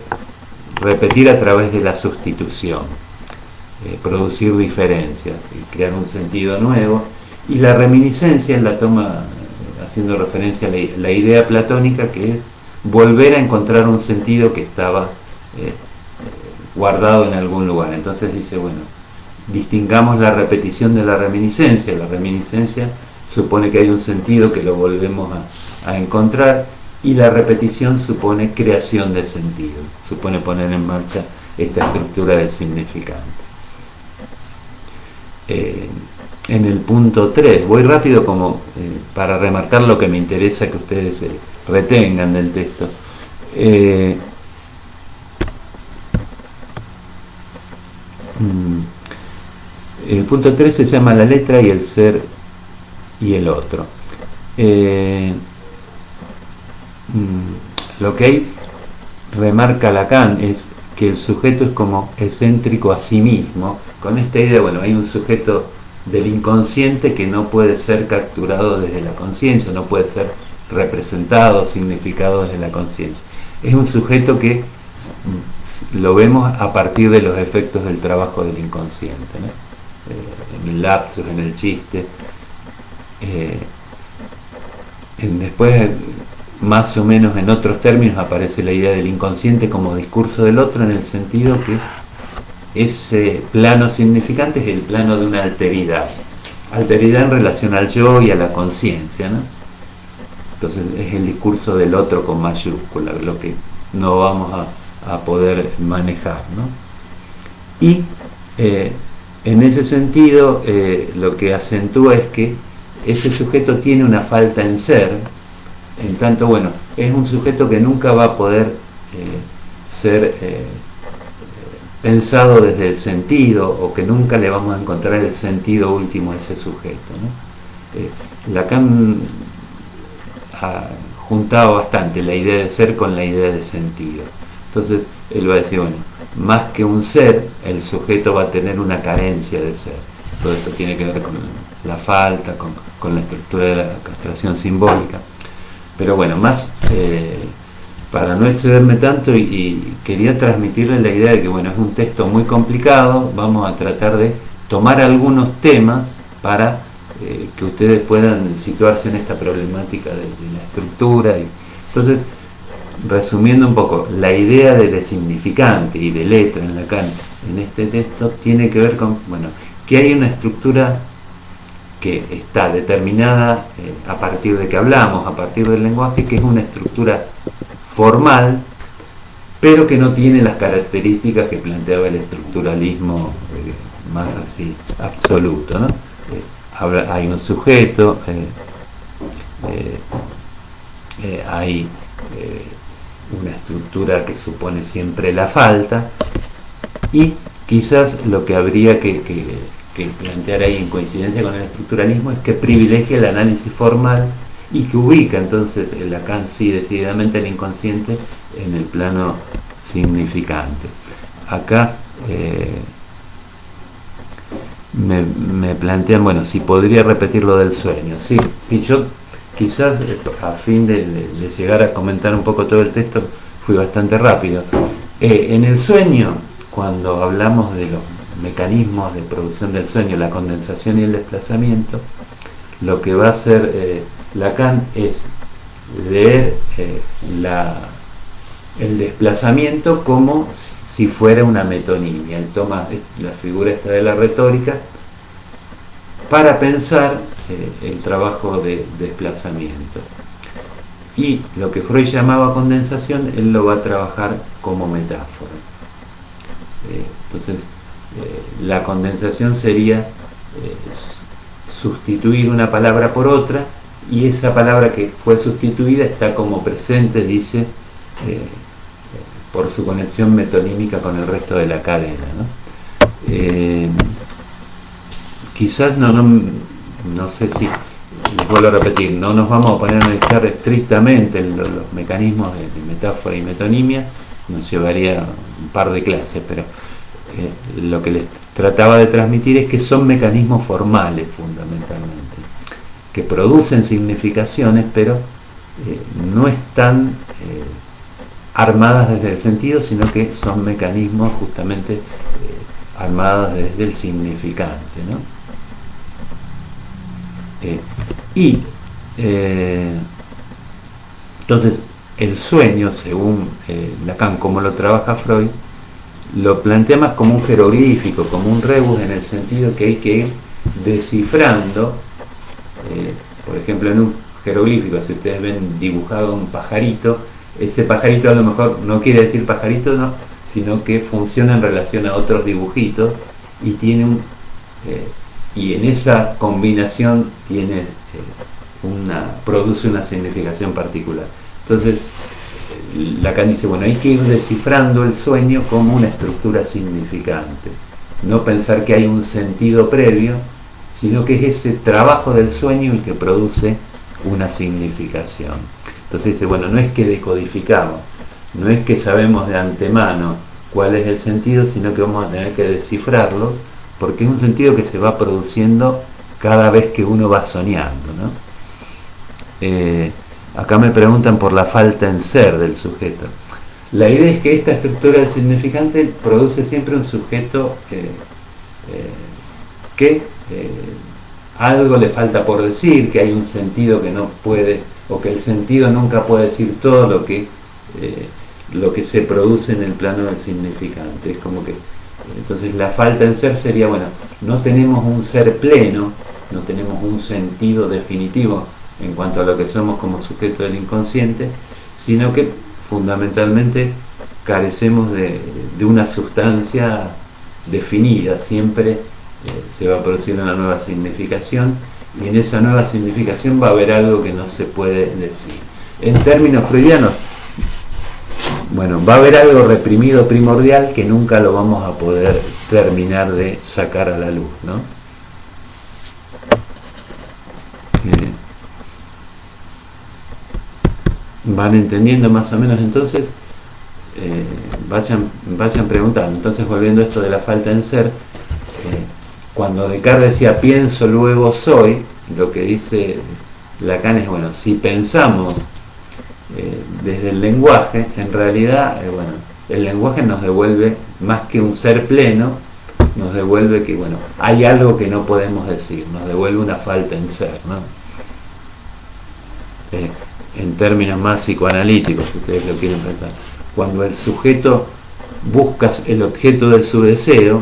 repetir a través de la sustitución, producir diferencias y crear un sentido nuevo, y la reminiscencia es la toma, haciendo referencia a la idea platónica, que es volver a encontrar un sentido que estaba guardado en algún lugar. Entonces dice, bueno, distingamos la repetición de la reminiscencia. La reminiscencia supone que hay un sentido que lo volvemos a encontrar, y la repetición supone creación de sentido, supone poner en marcha esta estructura del significante. En el punto 3, voy rápido como para remarcar lo que me interesa que ustedes retengan del texto. El punto 3 se llama la letra y el ser y el otro. Lo que ahí remarca Lacan es que el sujeto es como excéntrico a sí mismo, con esta idea, bueno, hay un sujeto del inconsciente que no puede ser capturado desde la conciencia, no puede ser representado, significado desde la conciencia. Es un sujeto que lo vemos a partir de los efectos del trabajo del inconsciente, ¿no? En el lapsus, en el chiste. Después, más o menos en otros términos, aparece la idea del inconsciente como discurso del otro, en el sentido que ese plano significante es el plano de una alteridad en relación al yo y a la conciencia, ¿no? Entonces es el discurso del otro con mayúscula, lo que no vamos a poder manejar, ¿no? Y en ese sentido lo que acentúa es que ese sujeto tiene una falta en ser, en tanto, bueno, es un sujeto que nunca va a poder ser pensado desde el sentido, o que nunca le vamos a encontrar el sentido último a ese sujeto, ¿no? Lacan ha juntado bastante la idea de ser con la idea de sentido. Entonces él va a decir, bueno, más que un ser, el sujeto va a tener una carencia de ser. Todo esto tiene que ver con la falta, con la estructura de la castración simbólica. Pero bueno, más para no excederme tanto, y quería transmitirle la idea de que, bueno, es un texto muy complicado. Vamos a tratar de tomar algunos temas para que ustedes puedan situarse en esta problemática de la estructura. Entonces, resumiendo un poco, la idea de significante y de letra en Lacan en este texto tiene que ver con, bueno, que hay una estructura que está determinada a partir de que hablamos, a partir del lenguaje, que es una estructura formal, pero que no tiene las características que planteaba el estructuralismo más así absoluto, ¿no? Hay un sujeto, hay una estructura que supone siempre la falta, y quizás lo que habría que plantear ahí en coincidencia con el estructuralismo es que privilegia el análisis formal y que ubica entonces el Lacan sí decididamente el inconsciente en el plano significante. Acá me plantean, bueno, si podría repetir lo del sueño. Sí, yo quizás a fin de llegar a comentar un poco todo el texto fui bastante rápido. En el sueño, cuando hablamos de los mecanismos de producción del sueño, la condensación y el desplazamiento, lo que va a hacer Lacan es leer el desplazamiento como si fuera una metonimia. Él toma la figura esta de la retórica para pensar el trabajo de desplazamiento. Y lo que Freud llamaba condensación, él lo va a trabajar como metáfora. Entonces, la condensación sería sustituir una palabra por otra, y esa palabra que fue sustituida está como presente, dice, por su conexión metonímica con el resto de la cadena, ¿no? Quizás no sé si, les vuelvo a repetir, no nos vamos a poner a analizar estrictamente los mecanismos de metáfora y metonimia, nos llevaría un par de clases, pero lo que les trataba de transmitir es que son mecanismos formales fundamentalmente, que producen significaciones, pero no están armadas desde el sentido, sino que son mecanismos justamente armados desde el significante, ¿no? Entonces el sueño, según Lacan, como lo trabaja Freud, lo plantea más como un jeroglífico, como un rebus, en el sentido que hay que ir descifrando, por ejemplo, en un jeroglífico, si ustedes ven dibujado un pajarito, ese pajarito a lo mejor no quiere decir pajarito, no, sino que funciona en relación a otros dibujitos y tiene y en esa combinación tiene produce una significación particular. Entonces Lacan dice, bueno, hay que ir descifrando el sueño como una estructura significante, no pensar que hay un sentido previo, sino que es ese trabajo del sueño el que produce una significación. Entonces dice, bueno, no es que decodificamos, no es que sabemos de antemano cuál es el sentido, sino que vamos a tener que descifrarlo, porque es un sentido que se va produciendo cada vez que uno va soñando, ¿no? Acá me preguntan por la falta en ser del sujeto. La idea es que esta estructura del significante produce siempre un sujeto que algo le falta por decir, que hay un sentido que no puede, o que el sentido nunca puede decir todo lo que se produce en el plano del significante. Es como que, entonces la falta en ser sería, bueno, no tenemos un ser pleno, no tenemos un sentido definitivo en cuanto a lo que somos como sujeto del inconsciente, sino que fundamentalmente carecemos de una sustancia definida. Siempre se va a producir una nueva significación, y en esa nueva significación va a haber algo que no se puede decir. En términos freudianos, bueno, va a haber algo reprimido primordial que nunca lo vamos a poder terminar de sacar a la luz, ¿no? ¿Van entendiendo más o menos? Entonces vayan preguntando. Entonces, volviendo a esto de la falta en ser, cuando Descartes decía pienso luego soy, lo que dice Lacan es, bueno, si pensamos desde el lenguaje, en realidad bueno, el lenguaje nos devuelve más que un ser pleno, nos devuelve que, bueno, hay algo que no podemos decir, nos devuelve una falta en ser, ¿no? En términos más psicoanalíticos, si ustedes lo quieren pensar, cuando el sujeto busca el objeto de su deseo,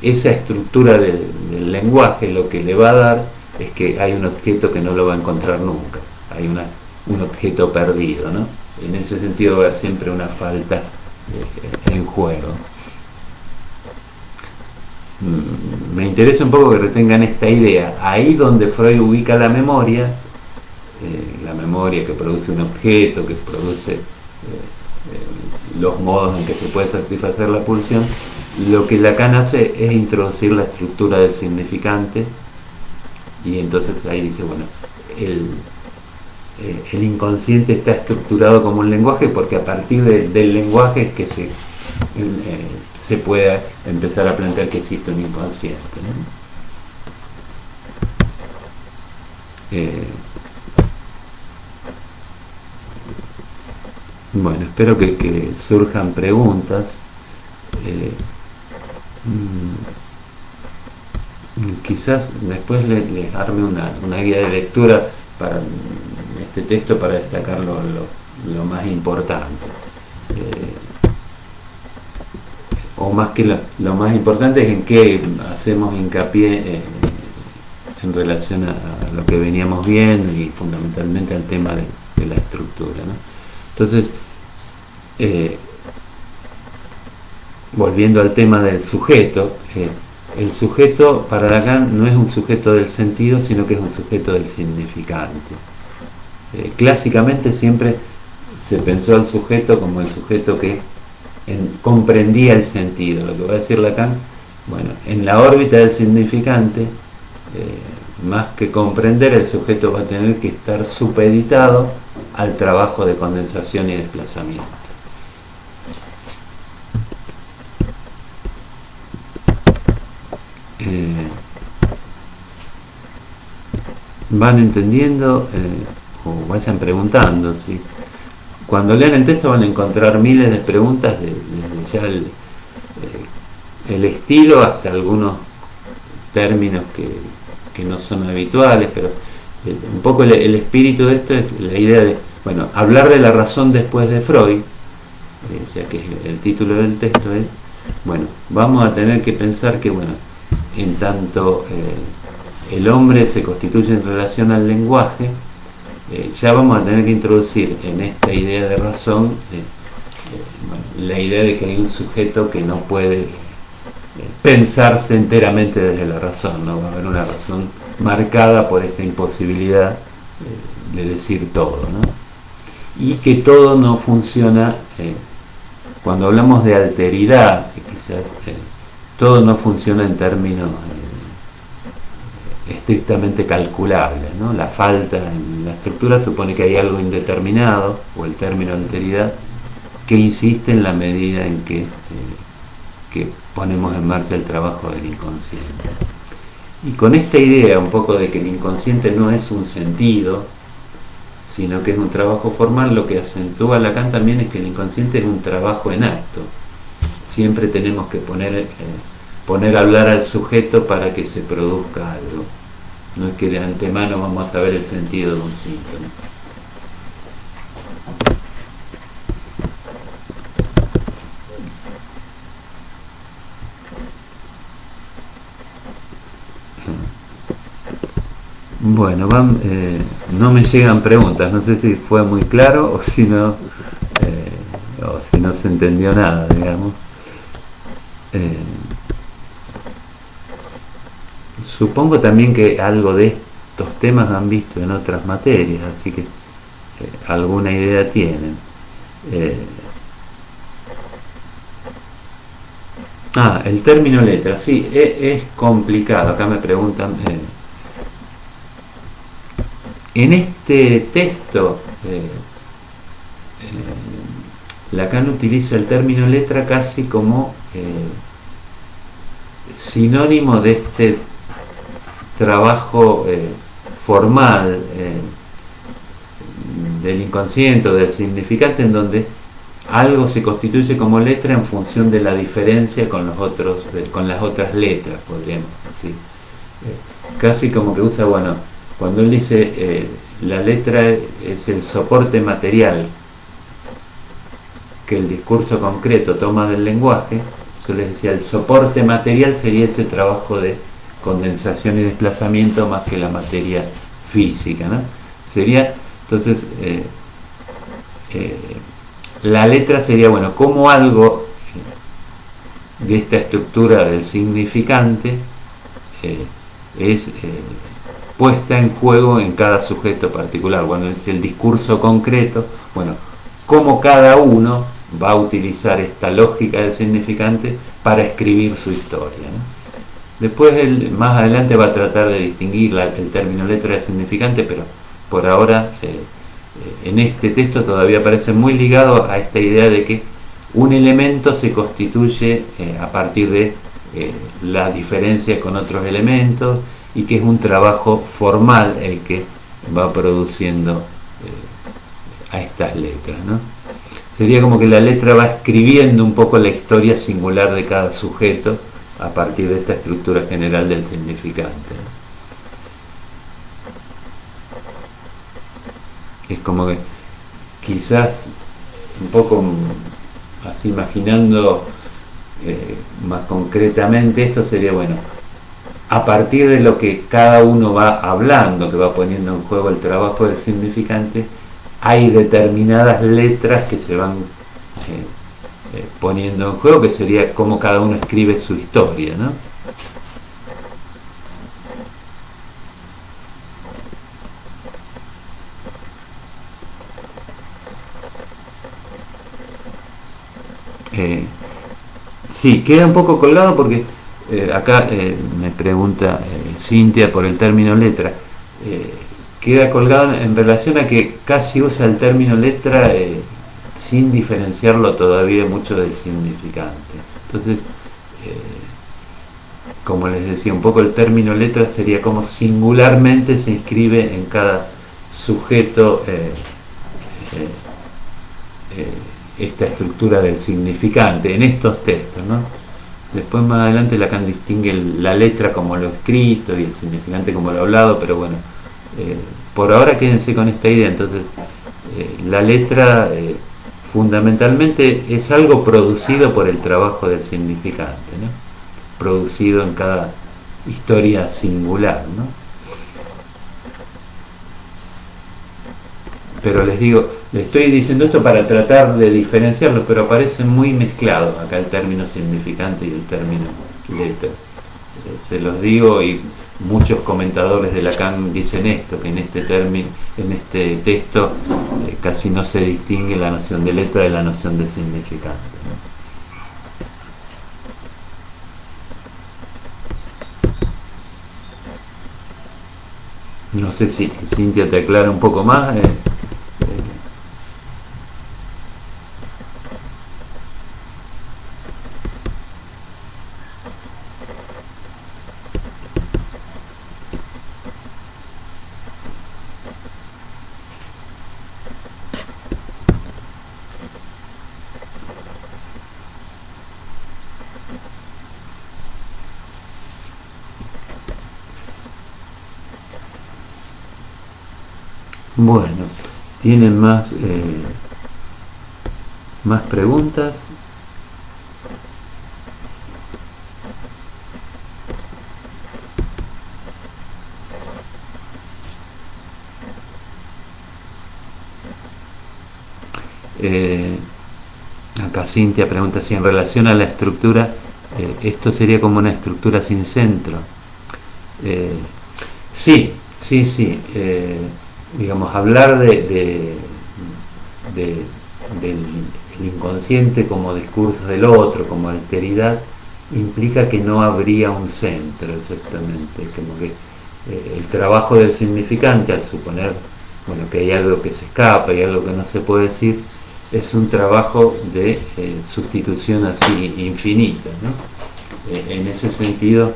esa estructura del lenguaje lo que le va a dar es que hay un objeto que no lo va a encontrar nunca, hay un objeto perdido, ¿no? En ese sentido va a haber siempre una falta en juego. Me interesa un poco que retengan esta idea. Ahí donde Freud ubica la memoria que produce un objeto, que produce los modos en que se puede satisfacer la pulsión, lo que Lacan hace es introducir la estructura del significante, y entonces ahí dice, bueno, el inconsciente está estructurado como un lenguaje, porque a partir del lenguaje es que se puede empezar a plantear que existe un inconsciente, ¿no? Bueno, espero que surjan preguntas. Quizás después les arme una guía de lectura para este texto, para destacar lo más importante. o más que lo más importante es en qué hacemos hincapié en relación a lo que veníamos viendo y fundamentalmente al tema de la estructura, ¿no? Entonces, volviendo al tema del sujeto, el sujeto para Lacan no es un sujeto del sentido, sino que es un sujeto del significante. Clásicamente siempre se pensó al sujeto como el sujeto que comprendía el sentido. Lo que va a decir Lacan, bueno, en la órbita del significante, más que comprender, el sujeto va a tener que estar supeditado al trabajo de condensación y desplazamiento. Van entendiendo o vayan preguntando, ¿sí? Cuando lean el texto van a encontrar miles de preguntas desde ya el estilo hasta algunos términos que no son habituales, pero un poco el espíritu de esto es la idea de, bueno, hablar de la razón después de Freud, ya que el título del texto es, bueno, vamos a tener que pensar que, bueno, en tanto el hombre se constituye en relación al lenguaje, ya vamos a tener que introducir en esta idea de razón bueno, la idea de que hay un sujeto que no puede pensarse enteramente desde la razón, no va a haber una razón marcada por esta imposibilidad de decir todo, ¿no? Y que todo no funciona, cuando hablamos de alteridad, quizás todo no funciona en términos estrictamente calculables, ¿no? La falta en la estructura supone que hay algo indeterminado, o el término alteridad, que insiste en la medida en que ponemos en marcha el trabajo del inconsciente. Y con esta idea un poco de que el inconsciente no es un sentido, sino que es un trabajo formal, lo que acentúa Lacan también es que el inconsciente es un trabajo en acto. Siempre tenemos que poner a hablar al sujeto para que se produzca algo. No es que de antemano vamos a saber el sentido de un síntoma. Bueno, no me llegan preguntas, no sé si fue muy claro o si no se entendió nada, digamos. Supongo también que algo de estos temas han visto en otras materias, así que alguna idea tienen. El término letra, sí, es complicado. Acá me preguntan, en este texto Lacan utiliza el término letra casi como sinónimo de este trabajo formal del inconsciente o del significante, en donde algo se constituye como letra en función de la diferencia con las otras letras, podríamos decir. Casi como que usa, bueno, cuando él dice la letra es el soporte material que el discurso concreto toma del lenguaje, yo les decía, el soporte material sería ese trabajo de condensación y desplazamiento más que la materia física, ¿no? Sería, entonces, la letra sería, bueno, como algo de esta estructura del significante es puesta en juego en cada sujeto particular. Bueno, es el discurso concreto, bueno, cómo cada uno va a utilizar esta lógica del significante para escribir su historia, ¿no? Después él más adelante va a tratar de distinguir el término letra del significante, pero por ahora en este texto todavía parece muy ligado a esta idea de que un elemento se constituye a partir de la diferencia con otros elementos, y que es un trabajo formal el que va produciendo a estas letras, ¿no? Sería como que la letra va escribiendo un poco la historia singular de cada sujeto a partir de esta estructura general del significante. Es como que quizás un poco así imaginando Más concretamente esto sería, bueno, a partir de lo que cada uno va hablando, que va poniendo en juego el trabajo del significante, hay determinadas letras que se van poniendo en juego, que sería como cada uno escribe su historia, ¿no? Eh, sí, queda un poco colgado porque acá me pregunta Cintia por el término letra. Eh, Queda colgado en relación a que casi usa el término letra sin diferenciarlo todavía mucho del significante. Entonces, como les decía, un poco el término letra sería como singularmente se inscribe en cada sujeto esta estructura del significante en estos textos, ¿no? Después más adelante Lacan distingue la letra como lo escrito y el significante como lo hablado, pero bueno, por ahora quédense con esta idea. Entonces, la letra fundamentalmente es algo producido por el trabajo del significante, ¿no? Producido en cada historia singular, ¿no? Pero les digo, les estoy diciendo esto para tratar de diferenciarlo, pero aparece muy mezclado acá el término significante y el término letra. Se los digo, y muchos comentadores de Lacan dicen esto, que en este término, en este texto casi no se distingue la noción de letra de la noción de significante, ¿no? No sé si Cintia te aclara un poco más. Bueno, ¿tienen más preguntas? Eh, Acá Cintia pregunta si en relación a la estructura, esto sería como una estructura sin centro. Eh, sí, sí, sí. Digamos, hablar de- del inconsciente como discurso del otro, como alteridad, implica que no habría un centro exactamente, como que el trabajo del significante, al suponer, bueno, que hay algo que se escapa y algo que no se puede decir, es un trabajo de sustitución así infinita, ¿no? En ese sentido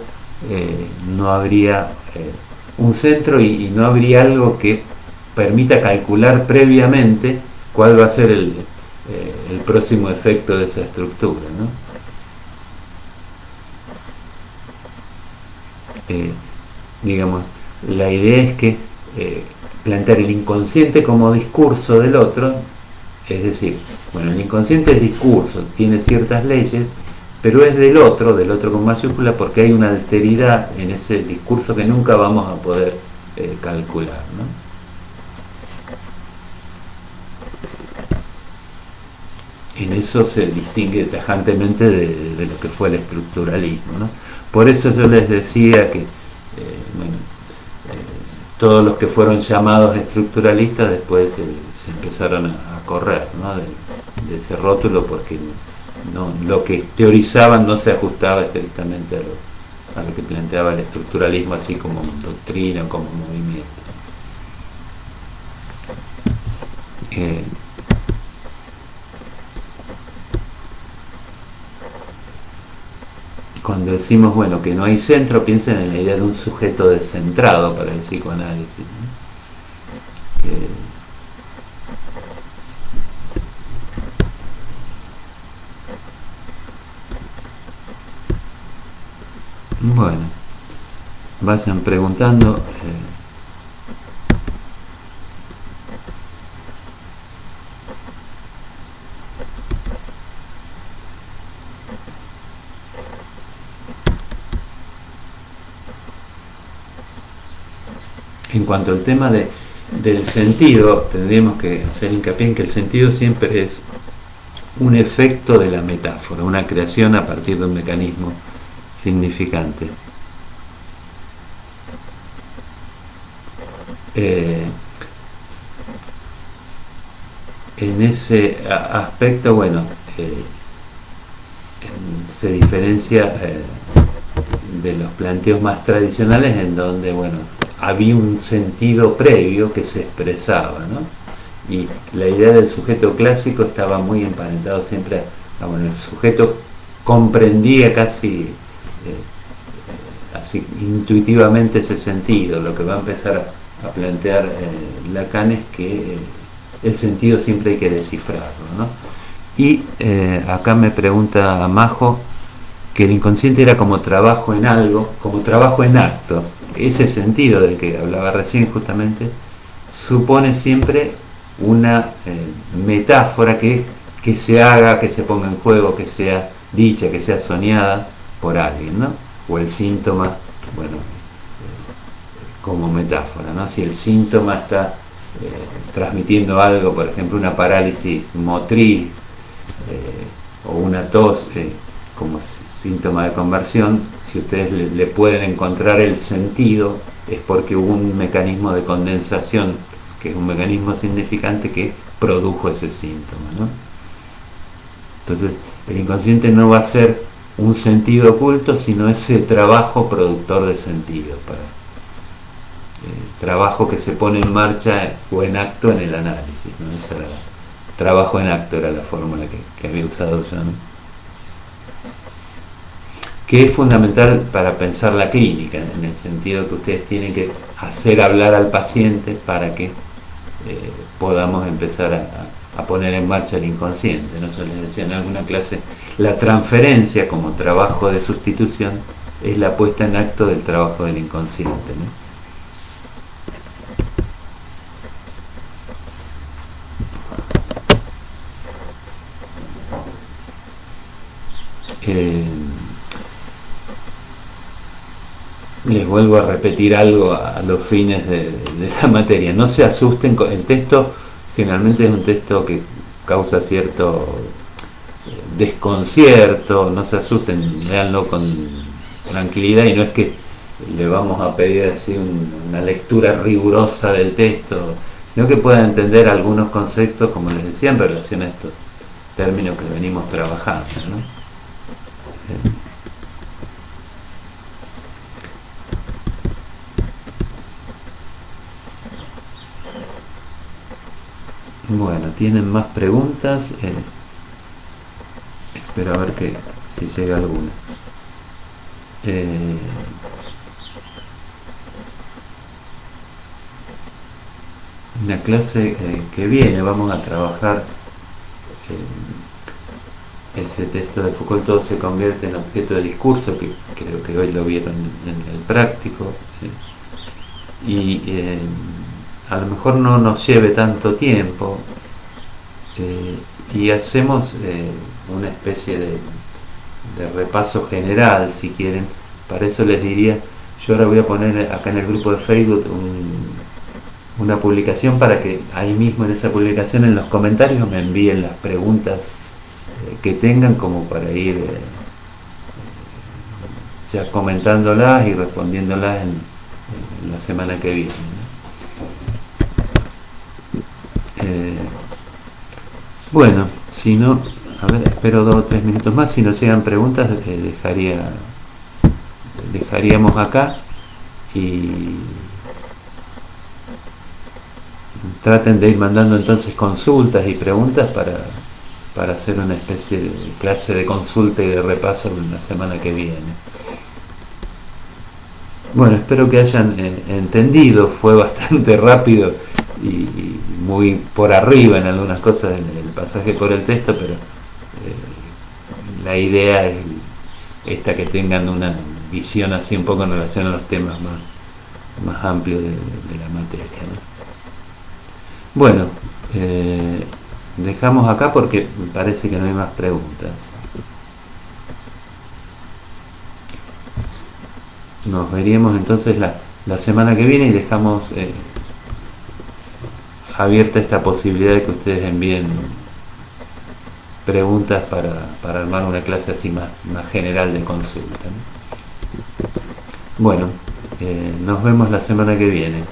no habría un centro y no habría algo que permita calcular previamente cuál va a ser el próximo efecto de esa estructura, ¿no? Eh, digamos, la idea es que plantear el inconsciente como discurso del otro, es decir, bueno, el inconsciente es discurso, tiene ciertas leyes, pero es del otro con mayúscula, porque hay una alteridad en ese discurso que nunca vamos a poder calcular, ¿no? En eso se distingue tajantemente de lo que fue el estructuralismo, ¿no? Por eso yo les decía que bueno, todos los que fueron llamados estructuralistas después se empezaron a correr, ¿no? de ese rótulo, porque no, lo que teorizaban no se ajustaba estrictamente a lo que planteaba el estructuralismo, así como doctrina o como movimiento. Eh, Cuando decimos, bueno, que no hay centro, piensen en la idea de un sujeto descentrado para el psicoanálisis, ¿no? Bueno, vayan preguntando. En cuanto al tema del sentido, tendríamos que hacer hincapié en que el sentido siempre es un efecto de la metáfora, una creación a partir de un mecanismo significante. En ese aspecto, bueno, se diferencia de los planteos más tradicionales, en donde, bueno, había un sentido previo que se expresaba, ¿no? Y la idea del sujeto clásico estaba muy emparentado siempre bueno, el sujeto comprendía casi así intuitivamente ese sentido. Lo que va a empezar a plantear Lacan es que el sentido siempre hay que descifrarlo, ¿no? Y acá me pregunta Majo que el inconsciente era como trabajo en algo, como trabajo en acto. Ese sentido del que hablaba recién justamente supone siempre una metáfora que se haga, que se ponga en juego, que sea dicha, que sea soñada por alguien, ¿no? O el síntoma, bueno, como metáfora, ¿no? Si el síntoma está transmitiendo algo, por ejemplo una parálisis motriz o una tos como síntoma de conversión, si ustedes le pueden encontrar el sentido, es porque hubo un mecanismo de condensación, que es un mecanismo significante que produjo ese síntoma, ¿no? Entonces, el inconsciente no va a ser un sentido oculto, sino ese trabajo productor de sentido, trabajo que se pone en marcha o en acto en el análisis, ¿no? Ese era trabajo en acto, era la fórmula que había usado yo, ¿no? Que es fundamental para pensar la clínica, en el sentido que ustedes tienen que hacer hablar al paciente para que podamos empezar a poner en marcha el inconsciente, ¿no? Se les decía en alguna clase, la transferencia como trabajo de sustitución es la puesta en acto del trabajo del inconsciente, ¿no? Les vuelvo a repetir algo a los fines de la materia. No se asusten, el texto finalmente es un texto que causa cierto desconcierto, no se asusten, léanlo con tranquilidad y no es que le vamos a pedir así una lectura rigurosa del texto, sino que puedan entender algunos conceptos, como les decía, en relación a estos términos que venimos trabajando, ¿no? Bueno, ¿tienen más preguntas? Espero a ver si llega alguna. En la clase que viene vamos a trabajar ese texto de Foucault, todo se convierte en objeto de discurso, que creo que hoy lo vieron en el práctico, y a lo mejor no nos lleve tanto tiempo, y hacemos una especie de repaso general, si quieren. Para eso les diría, yo ahora voy a poner acá en el grupo de Facebook una publicación para que ahí mismo en esa publicación, en los comentarios, me envíen las preguntas que tengan, como para ir ya comentándolas y respondiéndolas en la semana que viene, ¿no? Bueno, si no, a ver, espero 2 o 3 minutos más. Si no llegan preguntas, dejaríamos acá y traten de ir mandando entonces consultas y preguntas para hacer una especie de clase de consulta y de repaso en la semana que viene. Bueno, espero que hayan entendido. Fue bastante rápido y muy por arriba en algunas cosas en el pasaje por el texto, pero la idea es esta, que tengan una visión así un poco en relación a los temas más amplios de la materia, ¿no? Bueno, dejamos acá porque me parece que no hay más preguntas. Nos veríamos entonces la semana que viene y dejamos abierta esta posibilidad de que ustedes envíen preguntas para armar una clase así más general de consulta, ¿no? Bueno, nos vemos la semana que viene.